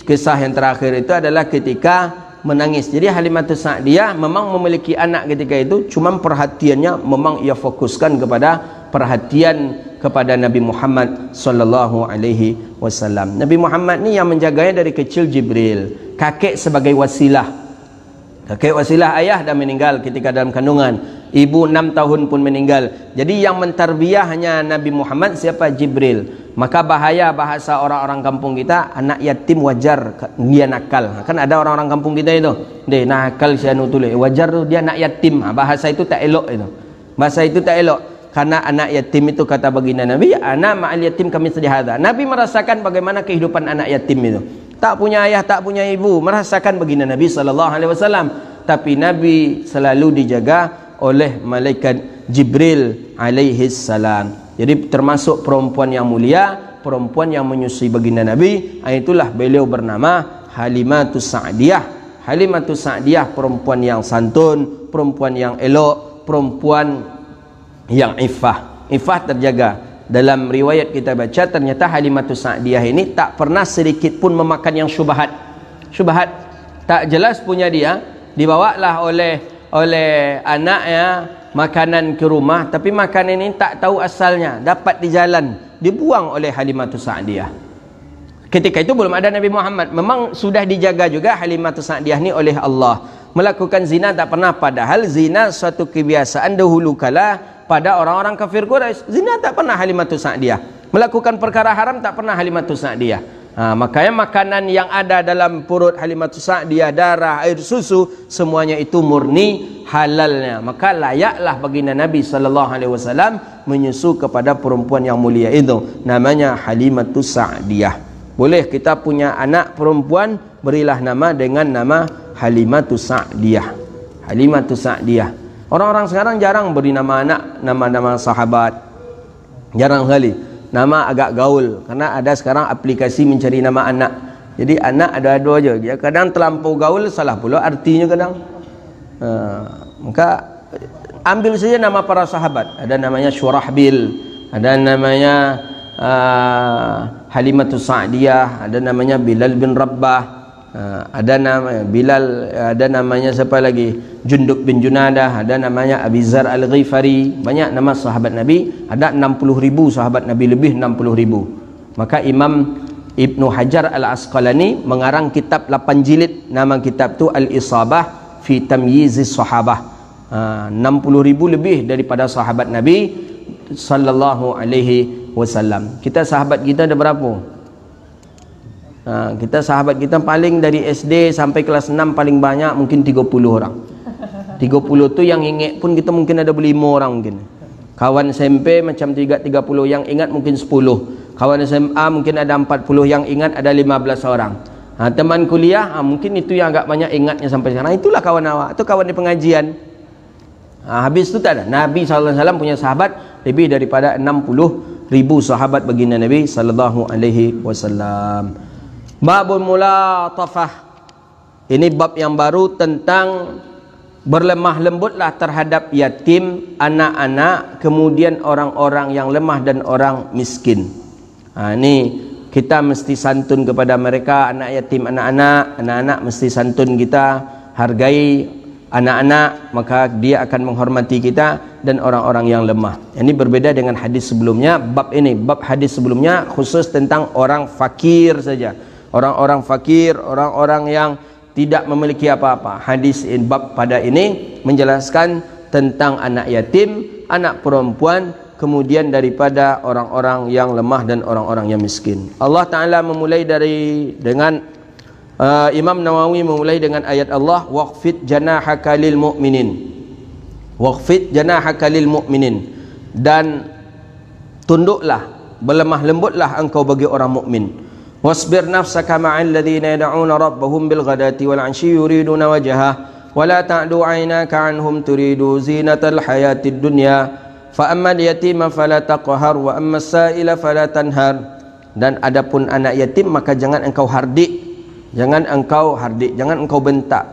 kisah yang terakhir itu adalah ketika menangis. Jadi Halimatus Sa'diyah memang memiliki anak ketika itu, cuma perhatiannya memang ia fokuskan kepada perhatian kepada Nabi Muhammad sallallahu alaihi wasallam. Nabi Muhammad ni yang menjaganya dari kecil Jibril. Kakek sebagai wasilah. Kakek wasilah ayah dah meninggal ketika dalam kandungan. Ibu 6 tahun pun meninggal. Jadi yang mentarbiahnya Nabi Muhammad siapa? Jibril. Maka bahaya bahasa orang-orang kampung kita, anak yatim wajar dia nakal. Kan ada orang-orang kampung kita itu, dia nakal sianu tulis. Wajar tu dia anak yatim. Bahasa itu tak elok itu. Bahasa itu tak elok. Karena anak yatim itu kata baginda Nabi, ana ma'al yatim kami sedihada. Nabi merasakan bagaimana kehidupan anak yatim itu. Tak punya ayah, tak punya ibu, merasakan baginda Nabi sallallahu alaihi wasallam. Tapi Nabi selalu dijaga oleh malaikat Jibril alaihi salam. Jadi termasuk perempuan yang mulia, perempuan yang menyusui baginda Nabi, itulah beliau bernama Halimatus Sa'diyah. Halimatus Sa'diyah perempuan yang santun, perempuan yang elok, perempuan yang iffah. Iffah terjaga. Dalam riwayat kita baca, ternyata Halimatus Sa'diyah ini tak pernah sedikit pun memakan yang syubhat. Syubhat tak jelas punya dia, dibawalah oleh anaknya makanan ke rumah, tapi makanan ini tak tahu asalnya, dapat di jalan, dibuang oleh Halimatus Sa'diyah. Ketika itu belum ada Nabi Muhammad. Memang sudah dijaga juga Halimatus Sa'diyah ni oleh Allah. Melakukan zina tak pernah, padahal zina suatu kebiasaan dahulu kala pada orang-orang kafir Quraisy. Zina tak pernah Halimatus Sa'diyah. Melakukan perkara haram tak pernah Halimatus Sa'diyah. Makanya makanan yang ada dalam perut Halimatus Sa'diyah, darah, air susu, semuanya itu murni halalnya. Maka layaklah baginda Nabi sallallahu alaihi wasallam menyusu kepada perempuan yang mulia itu, namanya Halimatus Sa'diyah. Boleh kita punya anak perempuan, berilah nama dengan nama Halimatus Sa'diyah. Halimatus Sa'diyah. Orang-orang sekarang jarang beri nama anak nama-nama sahabat. Jarang sekali. Nama agak gaul, karena ada sekarang aplikasi mencari nama anak. Jadi anak ada dua aja. Dia kadang terlampau gaul, salah pula artinya kadang. Maka ambil saja nama para sahabat. Ada namanya Syurahbil, ada namanya Halimatus Sa'diyah, ada namanya Bilal bin Rabbah, ada nama Bilal, ada namanya siapa lagi, Jundub bin Junadah, ada namanya Abi Zar Al-Ghifari. Banyak nama sahabat Nabi, ada 60.000 sahabat Nabi, lebih 60.000. Maka Imam Ibnu Hajar Al-Asqalani mengarang kitab 8 jilid, nama kitab tu Al-Isabah fi Tamyizis Sahabah. 60.000 lebih daripada sahabat Nabi sallallahu alaihi wasallam. Kita sahabat kita ada berapa? Kita sahabat kita paling dari SD sampai kelas 6 paling banyak mungkin 30 orang. 30 tu yang ingat pun kita mungkin ada 5 orang mungkin. Kawan SMP macam 30 yang ingat mungkin 10. Kawan SMA mungkin ada 40 yang ingat ada 15 orang. Teman kuliah mungkin itu yang agak banyak ingatnya sampai sekarang. Itulah kawan awak, itu kawan di pengajian. Habis itu tak ada. Nabi SAW punya sahabat lebih daripada 60.000 sahabat baginda Nabi sallallahu alaihi wasallam. Babul mulatafah. Ini bab yang baru tentang berlemah lembutlah terhadap yatim, anak-anak, kemudian orang-orang yang lemah dan orang miskin. Ini kita mesti santun kepada mereka, anak yatim, anak-anak mesti santun kita, hargai anak-anak, maka dia akan menghormati kita, dan orang-orang yang lemah. Ini berbeda dengan hadis sebelumnya. Bab ini, bab hadis sebelumnya khusus tentang orang fakir saja. Orang-orang fakir, orang-orang yang tidak memiliki apa-apa. Hadis bab pada ini menjelaskan tentang anak yatim, anak perempuan, kemudian daripada orang-orang yang lemah dan orang-orang yang miskin. Allah Ta'ala memulai dengan Imam Nawawi memulai dengan ayat Allah, waqfid janahaka lil mu'minin. Waqfid janahaka lil mu'minin. Dan tunduklah, berlemah lembutlah engkau bagi orang mukmin. Wasbir nafsaka ma'al ladzina yad'una rabbahum bil ghadati wal 'ashyi yuriduna wajhah wa la ta'du 'aynaka 'anhum turidu zinatal hayatid dunya fa ammal yatima fala taqhar wa ammas sa'ila fala tanhar. Dan adapun anak yatim maka jangan engkau hardik, jangan engkau bentak.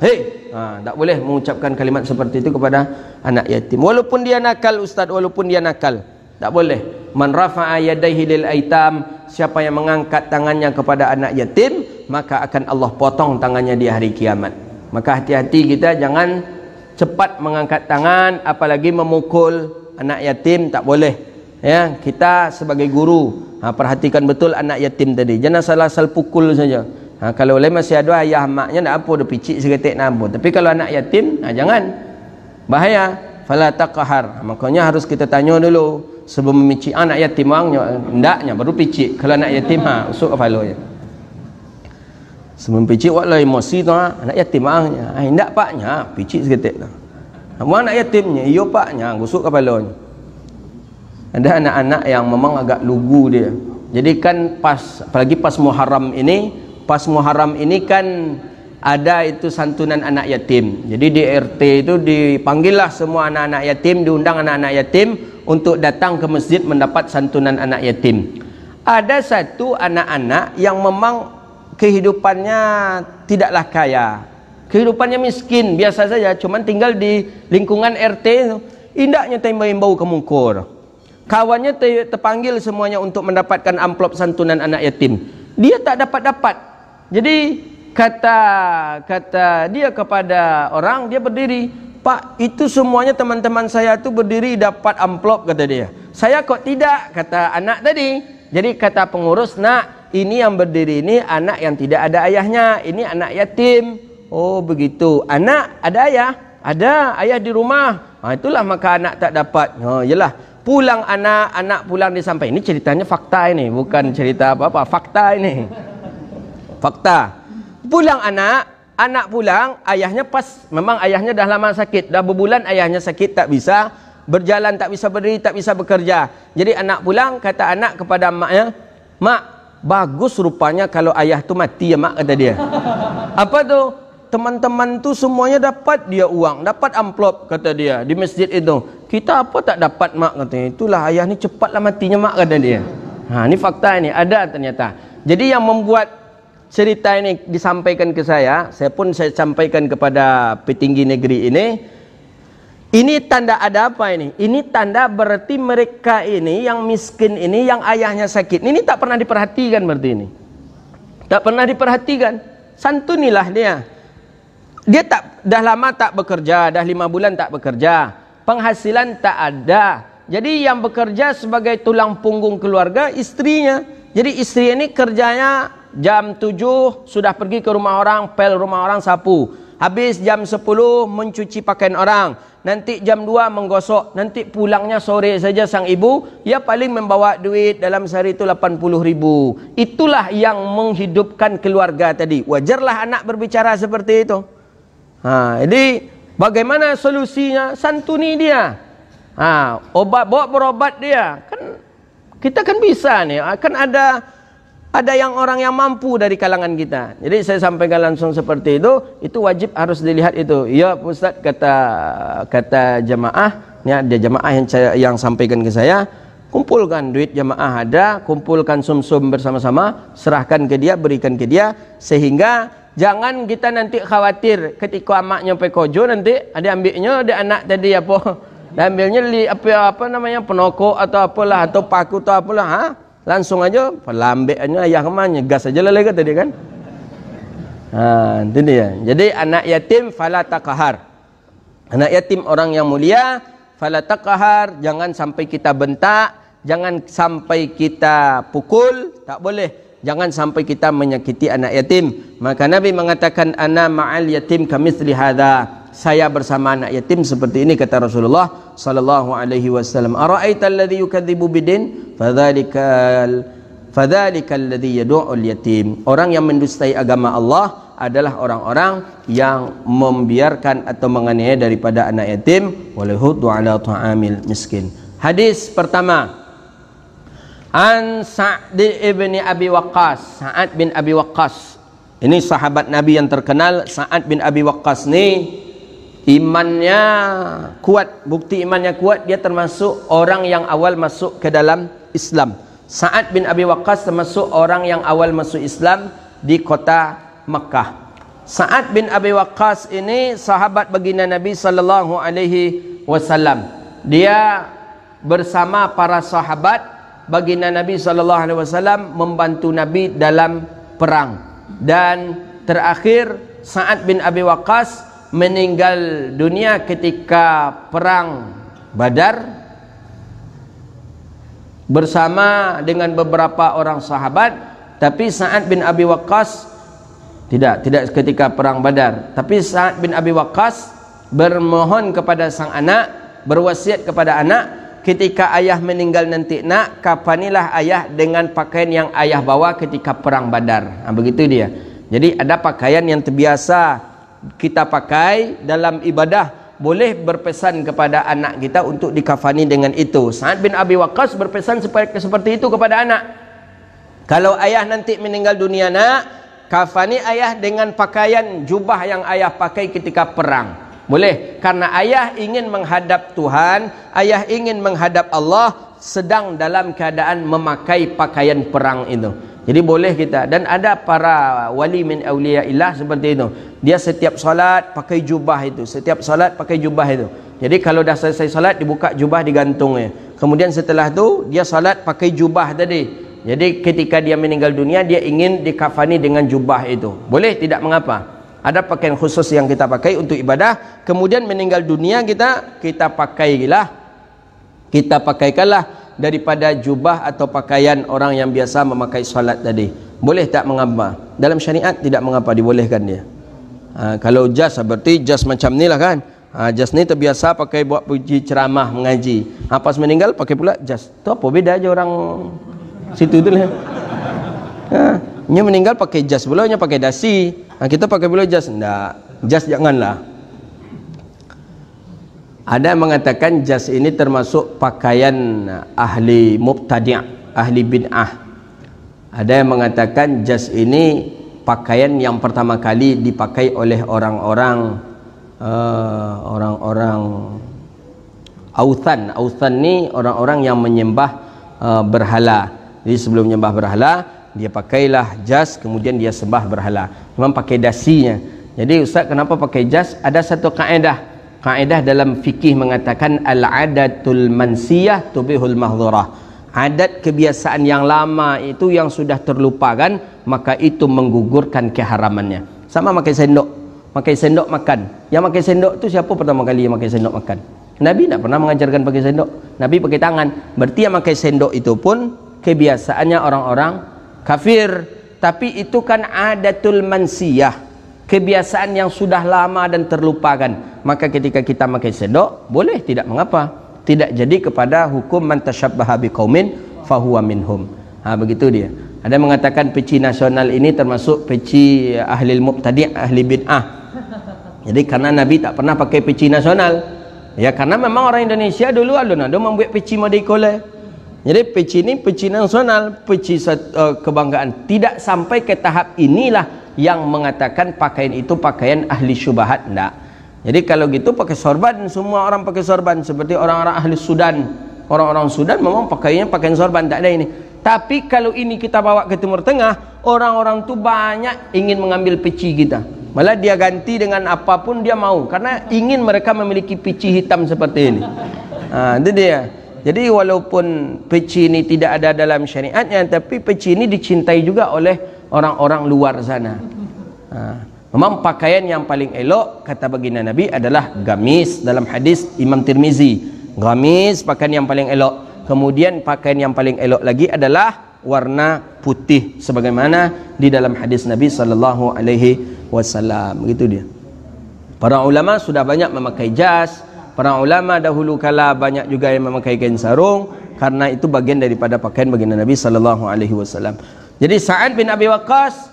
Tak boleh mengucapkan kalimat seperti itu kepada anak yatim, walaupun dia nakal. Ustaz, walaupun dia nakal tak boleh. Man rafa'a yadayhi lil aitam, siapa yang mengangkat tangannya kepada anak yatim, maka akan Allah potong tangannya di hari kiamat. Maka hati-hati kita jangan cepat mengangkat tangan, apalagi memukul anak yatim, tak boleh. Ya, kita sebagai guru perhatikan betul anak yatim tadi, jangan asal-asal pukul saja. Kalau boleh masih ada ayah maknya, nak apa dah picit seketik nak apa. Tapi kalau anak yatim, jangan, bahaya. Fala taqhar, makanya harus kita tanya dulu sebelum memicik anak yatim orangnya, hendaknya baru picit. Kalau anak yatim usuk kepalanya. Sebelum picit walau emosi tu, anak yatim orangnya, hendak paknya picit seketik tu. Anak yatimnya, iyo paknya gusuk kepalanya. Ada anak-anak yang memang agak lugu dia. Jadi kan apalagi pas Muharram ini kan ada itu santunan anak yatim. Jadi di RT itu dipanggillah semua anak-anak yatim, diundang anak-anak yatim untuk datang ke masjid mendapat santunan anak yatim. Ada satu anak-anak yang memang kehidupannya tidaklah kaya, kehidupannya miskin, biasa saja, cuman tinggal di lingkungan RT itu. Indahnya tembau-imbau ke mungkur. Kawannya terpanggil semuanya untuk mendapatkan amplop santunan anak yatim. Dia tak dapat-dapat. Jadi kata dia kepada orang, dia berdiri, "Pak, itu semuanya teman-teman saya tu berdiri dapat amplop," kata dia. "Saya kok tidak," kata anak tadi. Jadi kata pengurus, "Nak, ini yang berdiri ini anak yang tidak ada ayahnya, ini anak yatim." "Oh begitu. Anak ada ayah?" "Ada, ayah di rumah." Itulah maka anak tak dapat. "Oh yelah." Pulang anak pulang disampaikan. Ini ceritanya fakta ini, bukan cerita apa-apa, fakta ini. Fakta. Pulang anak pulang, ayahnya memang ayahnya dah lama sakit, dah berbulan ayahnya sakit, tak bisa berjalan, tak bisa berdiri, tak bisa bekerja. Jadi anak pulang, kata anak kepada maknya, "Mak, bagus rupanya kalau ayah tu mati ya mak," kata dia. "Apa tu?" "Teman-teman tu semuanya dapat dia uang, dapat amplop," kata dia, "di masjid itu. Kita apa tak dapat mak," katanya. "Itulah ayah ni cepatlah matinya mak," kata dia. Ini fakta ini, ada ternyata. Jadi yang membuat cerita ini disampaikan ke saya pun saya sampaikan kepada petinggi negeri ini tanda ada apa ini? Ini tanda berarti mereka ini yang miskin ini, yang ayahnya sakit ini tak pernah diperhatikan, berarti ini tak pernah diperhatikan. Santunilah dia. Dia dah lama tak bekerja, dah 5 bulan tak bekerja, penghasilan tak ada. Jadi yang bekerja sebagai tulang punggung keluarga istrinya. Jadi istri ini kerjanya jam 7 sudah pergi ke rumah orang, pel rumah orang, sapu. Habis jam 10 mencuci pakaian orang. Nanti jam 2 menggosok. Nanti pulangnya sore saja sang ibu. Ia paling membawa duit dalam sehari itu 80.000. Itulah yang menghidupkan keluarga tadi. Wajarlah anak berbicara seperti itu. Jadi bagaimana solusinya? Santuni dia. Bawa berobat dia. Kan kita kan bisa nih. Kan ada yang orang yang mampu dari kalangan kita. Jadi saya sampaikan langsung seperti itu wajib harus dilihat itu. Ya Ustaz, kata jamaah, ya ada jamaah yang sampaikan ke saya, kumpulkan duit jamaah ada, kumpulkan sum-sum bersama-sama, serahkan ke dia, berikan ke dia, sehingga jangan kita nanti khawatir ketika amaknya pekojo nanti ada ambilnya ada anak tadi apa, ambilnya apa namanya penokok atau apalah, atau paku atau apalah, langsung aja pelambeknya ayah kemana, gas aja lah kata dia kan. Itu dia. Jadi anak yatim fala taqhar. Anak yatim orang yang mulia, fala taqhar, jangan sampai kita bentak, jangan sampai kita pukul, tak boleh. Jangan sampai kita menyakiti anak yatim. Maka Nabi mengatakan, "Ana ma'al yatim kamitsli hadza." Saya bersama anak yatim seperti ini, kata Rasulullah sallallahu alaihi wasallam. "Ara'aita alladhi yukadzibu bidin? Fadzalikal ladzi yad'ul yatim." Orang yang mendustai agama Allah adalah orang-orang yang membiarkan atau menganiaya daripada anak yatim, walahuddu ala ta'amil miskin. Hadis pertama, An Sa'd bin Abi Waqqas. Sa'ad bin Abi Waqqas ini sahabat Nabi yang terkenal. Sa'ad bin Abi Waqqas ni imannya kuat, bukti imannya kuat, dia termasuk orang yang awal masuk ke dalam Islam. Sa'ad bin Abi Waqqas termasuk orang yang awal masuk Islam di kota Makkah. Sa'ad bin Abi Waqqas ini sahabat baginda Nabi sallallahu alaihi wasallam. Dia bersama para sahabat baginda Nabi sallallahu alaihi wasallam membantu Nabi dalam perang, dan terakhir Sa'ad bin Abi Waqqas meninggal dunia ketika perang Badar bersama dengan beberapa orang sahabat. Tapi Sa'ad bin Abi Waqqas tidak ketika perang Badar, tapi Sa'ad bin Abi Waqqas bermohon kepada sang anak, berwasiat kepada anak, ketika ayah meninggal nanti, nak, kafanilah ayah dengan pakaian yang ayah bawa ketika perang Badar. Begitu dia. Jadi ada pakaian yang terbiasa kita pakai dalam ibadah, boleh berpesan kepada anak kita untuk dikafani dengan itu. Sa'ad bin Abi Waqqas berpesan seperti itu kepada anak. Kalau ayah nanti meninggal dunia, nak, kafani ayah dengan pakaian jubah yang ayah pakai ketika perang. Boleh, karena ayah ingin menghadap Tuhan, ayah ingin menghadap Allah sedang dalam keadaan memakai pakaian perang itu. Jadi boleh kita. Dan ada para wali min awliyaillah seperti itu. Dia setiap solat pakai jubah itu, setiap solat pakai jubah itu. Jadi kalau dah selesai solat, dibuka jubah, digantungnya. Kemudian setelah itu dia solat pakai jubah tadi. Jadi ketika dia meninggal dunia, dia ingin dikafani dengan jubah itu. Boleh, tidak mengapa. Ada pakaian khusus yang kita pakai untuk ibadah. Kemudian meninggal dunia kita pakaikanlah daripada jubah atau pakaian orang yang biasa memakai solat tadi. Boleh, tak mengapa. Dalam syariat tidak mengapa, dibolehkan dia. Kalau jas, berarti jas macam ni lah kan. Jas ni terbiasa pakai buat puji ceramah, mengaji. Pas meninggal pakai pula jas. Tu apa beda aja orang situ tu lah. Nya meninggal pakai jas, belanya pakai dasi. Kita pakai pula jas. Enggak, jas janganlah. Ada yang mengatakan jas ini termasuk pakaian ahli mubtadi', ahli bid'ah. Ada yang mengatakan jas ini pakaian yang pertama kali dipakai oleh orang-orang authan. Authan ni orang-orang yang menyembah berhala. Jadi sebelum menyembah berhala, dia pakailah jas, kemudian dia sembah berhala. Memang pakai dasinya. Jadi ustaz, kenapa pakai jas? Ada satu kaedah. Kaedah dalam fikih mengatakan al-adatul mansiyah tubihul mahdhurah. Adat kebiasaan yang lama itu yang sudah terlupakan, maka itu menggugurkan keharamannya. Sama pakai sendok. Pakai sendok makan. Yang pakai sendok itu siapa pertama kali yang pakai sendok makan? Nabi tak pernah mengajarkan pakai sendok. Nabi pakai tangan. Berarti yang pakai sendok itu pun kebiasaannya orang-orang kafir. Tapi itu kan adatul mansiyah, kebiasaan yang sudah lama dan terlupakan. Maka ketika kita pakai sendok, boleh, tidak mengapa. Tidak jadi kepada hukum man tasyabbaha biqaumin fahuwa minhum. Begitu dia. Ada yang mengatakan peci nasional ini termasuk peci ahli mubtadi', ahli bid'ah. Jadi karena Nabi tak pernah pakai peci nasional. Ya karena memang orang Indonesia dulu ada membuat peci modikole. Jadi peci ini peci nasional, peci kebanggaan. Tidak sampai ke tahap inilah yang mengatakan pakaian itu pakaian ahli syubhat. Enggak. Jadi kalau gitu pakai sorban, semua orang pakai sorban. Seperti orang-orang ahli Sudan. Orang-orang Sudan memang pakaiannya pakaian sorban, tak ada ini. Tapi kalau ini kita bawa ke Timur Tengah, orang-orang tu banyak ingin mengambil peci kita. Malah dia ganti dengan apapun dia mau, karena ingin mereka memiliki peci hitam seperti ini. Itu dia. Jadi walaupun peci ini tidak ada dalam syariatnya, tapi peci ini dicintai juga oleh orang-orang luar sana. Memang pakaian yang paling elok kata baginda Nabi adalah gamis. Dalam hadis Imam Tirmizi, gamis pakaian yang paling elok. Kemudian pakaian yang paling elok lagi adalah warna putih, sebagaimana di dalam hadis Nabi sallallahu alaihi wasallam. Begitu dia. Para ulama sudah banyak memakai jas. Para ulama dahulu kala banyak juga yang memakai kain sarung, karena itu bagian daripada pakaian baginda Nabi sallallahu alaihi wasallam. Jadi Sa'ad bin Abi Waqqas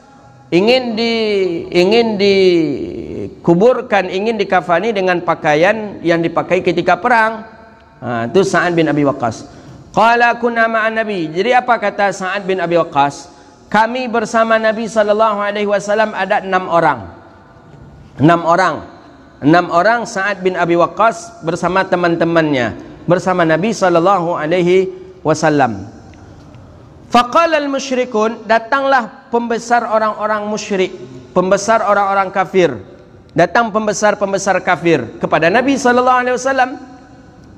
ingin dikuburkan, ingin dikafani dengan pakaian yang dipakai ketika perang. Itu Sa'ad bin Abi Waqqas. Qala kunna ma'an Nabi. Jadi apa kata Sa'ad bin Abi Waqqas? Kami bersama Nabi sallallahu alaihi wasallam ada 6 orang. 6 orang Sa'ad bin Abi Waqqas bersama teman-temannya, bersama Nabi sallallahu alaihi wasallam. Faqala al-musyrikun, datanglah pembesar orang-orang musyrik, pembesar orang-orang kafir. Datang pembesar-pembesar kafir kepada Nabi sallallahu alaihi wasallam.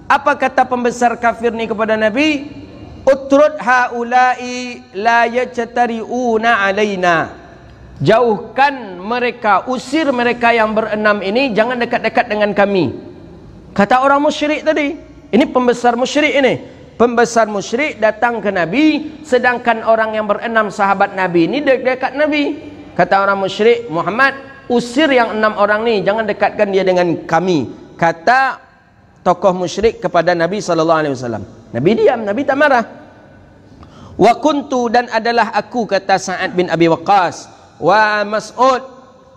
Apa kata pembesar kafir ni kepada Nabi? Utrud haula'i la yajtari'una alaina. jauhkan mereka, usir mereka yang berenam ini, jangan dekat-dekat dengan kami. Kata orang musyrik tadi. Ini pembesar musyrik ini. Pembesar musyrik datang ke Nabi, sedangkan orang yang berenam sahabat Nabi ini dekat Nabi. Kata orang musyrik, Muhammad, usir yang 6 orang ni, jangan dekatkan dia dengan kami. Kata tokoh musyrik kepada Nabi SAW. Nabi diam, Nabi tak marah. Wa kuntu, dan adalah aku, kata Sa'ad bin Abi Waqqas, wa Mas'ud,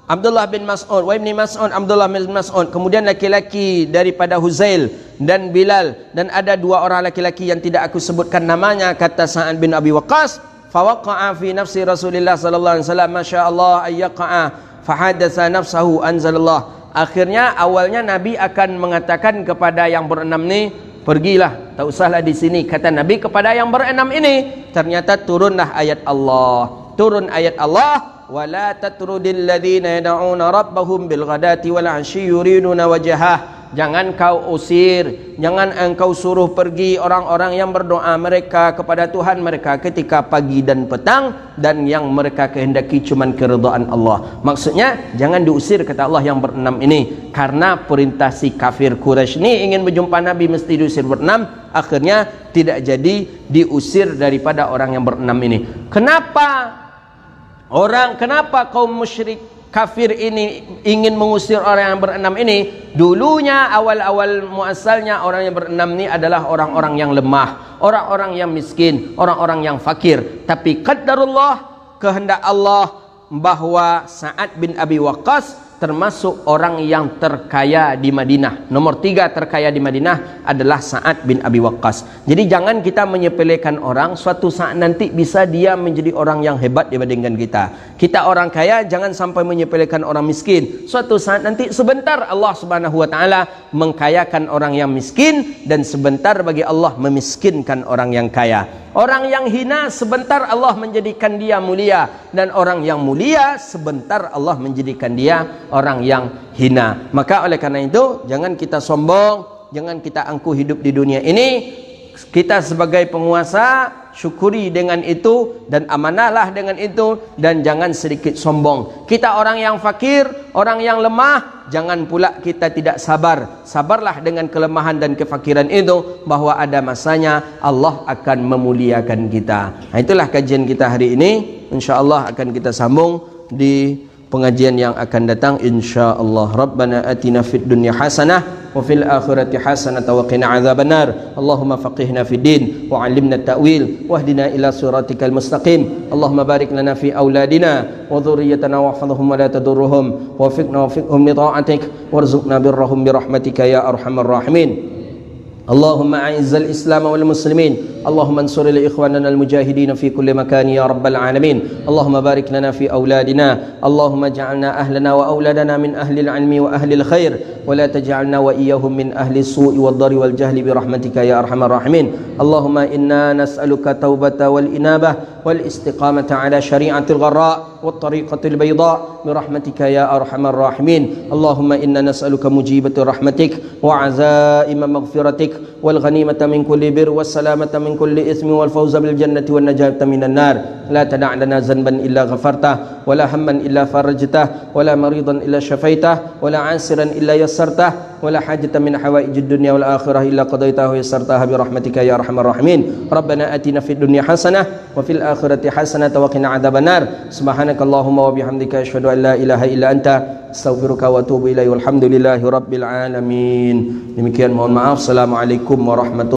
Abdullah bin Mas'ud, wa Ibni Mas'ud, Abdullah bin Mas'ud, kemudian laki-laki daripada Huzail dan Bilal, dan ada 2 orang laki-laki yang tidak aku sebutkan namanya. Kata Sa'ad bin Abi Waqqas, fawaqa'a fi nafsi Rasulillah sallallahu alaihi wasallam masyaallah ayyaqa'a fahadatsa nafsahu anzalallah. Akhirnya awalnya Nabi akan mengatakan kepada yang berenam ni, pergilah, tak usahlah di sini. Kata Nabi kepada yang berenam ini, ternyata turunlah ayat Allah. Turun ayat Allah, wala tatrudil ladzina yad'una rabbahum bil ghadati wal 'ashyi yuriduna wajhah. Jangan kau usir, jangan engkau suruh pergi orang-orang yang berdoa mereka kepada Tuhan mereka ketika pagi dan petang, dan yang mereka kehendaki cuman keridhaan Allah. Maksudnya jangan diusir, kata Allah, yang berenam ini, karena perintah si kafir Quraisy ini ingin berjumpa Nabi mesti diusir berenam. Akhirnya tidak jadi diusir daripada orang yang berenam ini. Kenapa kaum musyrik kafir ini ingin mengusir orang yang berenam ini? Dulunya awal-awal muasalnya orang yang berenam ini adalah orang-orang yang lemah, orang-orang yang miskin, orang-orang yang fakir. Tapi qadarullah, kehendak Allah, bahwa Sa'ad bin Abi Waqqas termasuk orang yang terkaya di Madinah. Nomor 3 terkaya di Madinah adalah Sa'ad bin Abi Waqqas. Jadi jangan kita menyepelekan orang, suatu saat nanti bisa dia menjadi orang yang hebat dibandingkan kita. Kita orang kaya, jangan sampai menyepelekan orang miskin. Suatu saat nanti sebentar Allah Subhanahu wa taala mengkayakan orang yang miskin, dan sebentar bagi Allah memiskinkan orang yang kaya. Orang yang hina sebentar Allah menjadikan dia mulia, dan orang yang mulia sebentar Allah menjadikan dia orang yang hina. Maka oleh karena itu jangan kita sombong, jangan kita angkuh hidup di dunia ini. Kita sebagai penguasa syukuri dengan itu dan amanahlah dengan itu, dan jangan sedikit sombong. Kita orang yang fakir, orang yang lemah, jangan pula kita tidak sabar. Sabarlah dengan kelemahan dan kefakiran itu, bahwa ada masanya Allah akan memuliakan kita. Nah, itulah kajian kita hari ini. InsyaAllah akan kita sambung di pengajian yang akan datang insyaallah. Rabbana atina fid dunya hasanah wa fil akhirati hasanah wa qina adzabannar. Allahumma faqihna fid din wa 'allimna at-ta'wil wahdina ila siratikal mustaqim. Allahumma barik lana fi auladina wa dhurriyyatina wahfazhum wa la tadurruhum wafiqna wafiqhum li ta'atik warzuqna birrahum bi rahmatika ya arhamar rahimin. Allahumma a'izzal Islam wal muslimin. Allahumma ansur li ikhwanana al mujahidin fi kulli makan ya rabbal alamin. Allahumma barik lana fi auladina. Allahumma ja'alna ahlana wa auladana min ahli al ilmi wa ahli al khair, wa la taj'alna wa iyyahum min ahli as-su'i wad dari wal jahli bi rahmatika ya arhamar rahimin. Allahumma inna nas'aluka taubata wal inabah wal istiqamata ala syari'atil gharra wat tariqatil bayda bi rahmatika ya arhamar rahimin. Allahumma inna nas'aluka mujibati rahmatik wa azaima maghfiratik wal ghanimata min kulli bir was salamata min kulli ismi wal fawza bil jannati wan najata minan nar. La tada' lana zanban illa ghafartah, wa la hamman illa farajtah, wa la maridan illa syafaitah, wa la 'asiran illa yassartah, wa la hajatan min hawaijid dunya wal akhirah illa qadaitahu yassartaha bi rahmatika ya arhamar rahimin. Rabbana atina fid dunya hasanah wa fil akhirati hasanah wa qina adzabannar. Subhanakallahumma wa bihamdika asyhadu an la ilaha illa anta astaghfiruka wa atubu ilaik. Walhamdulillahi rabbil alamin. Demikian, mohon maaf. Assalamualaikum warahmatullahi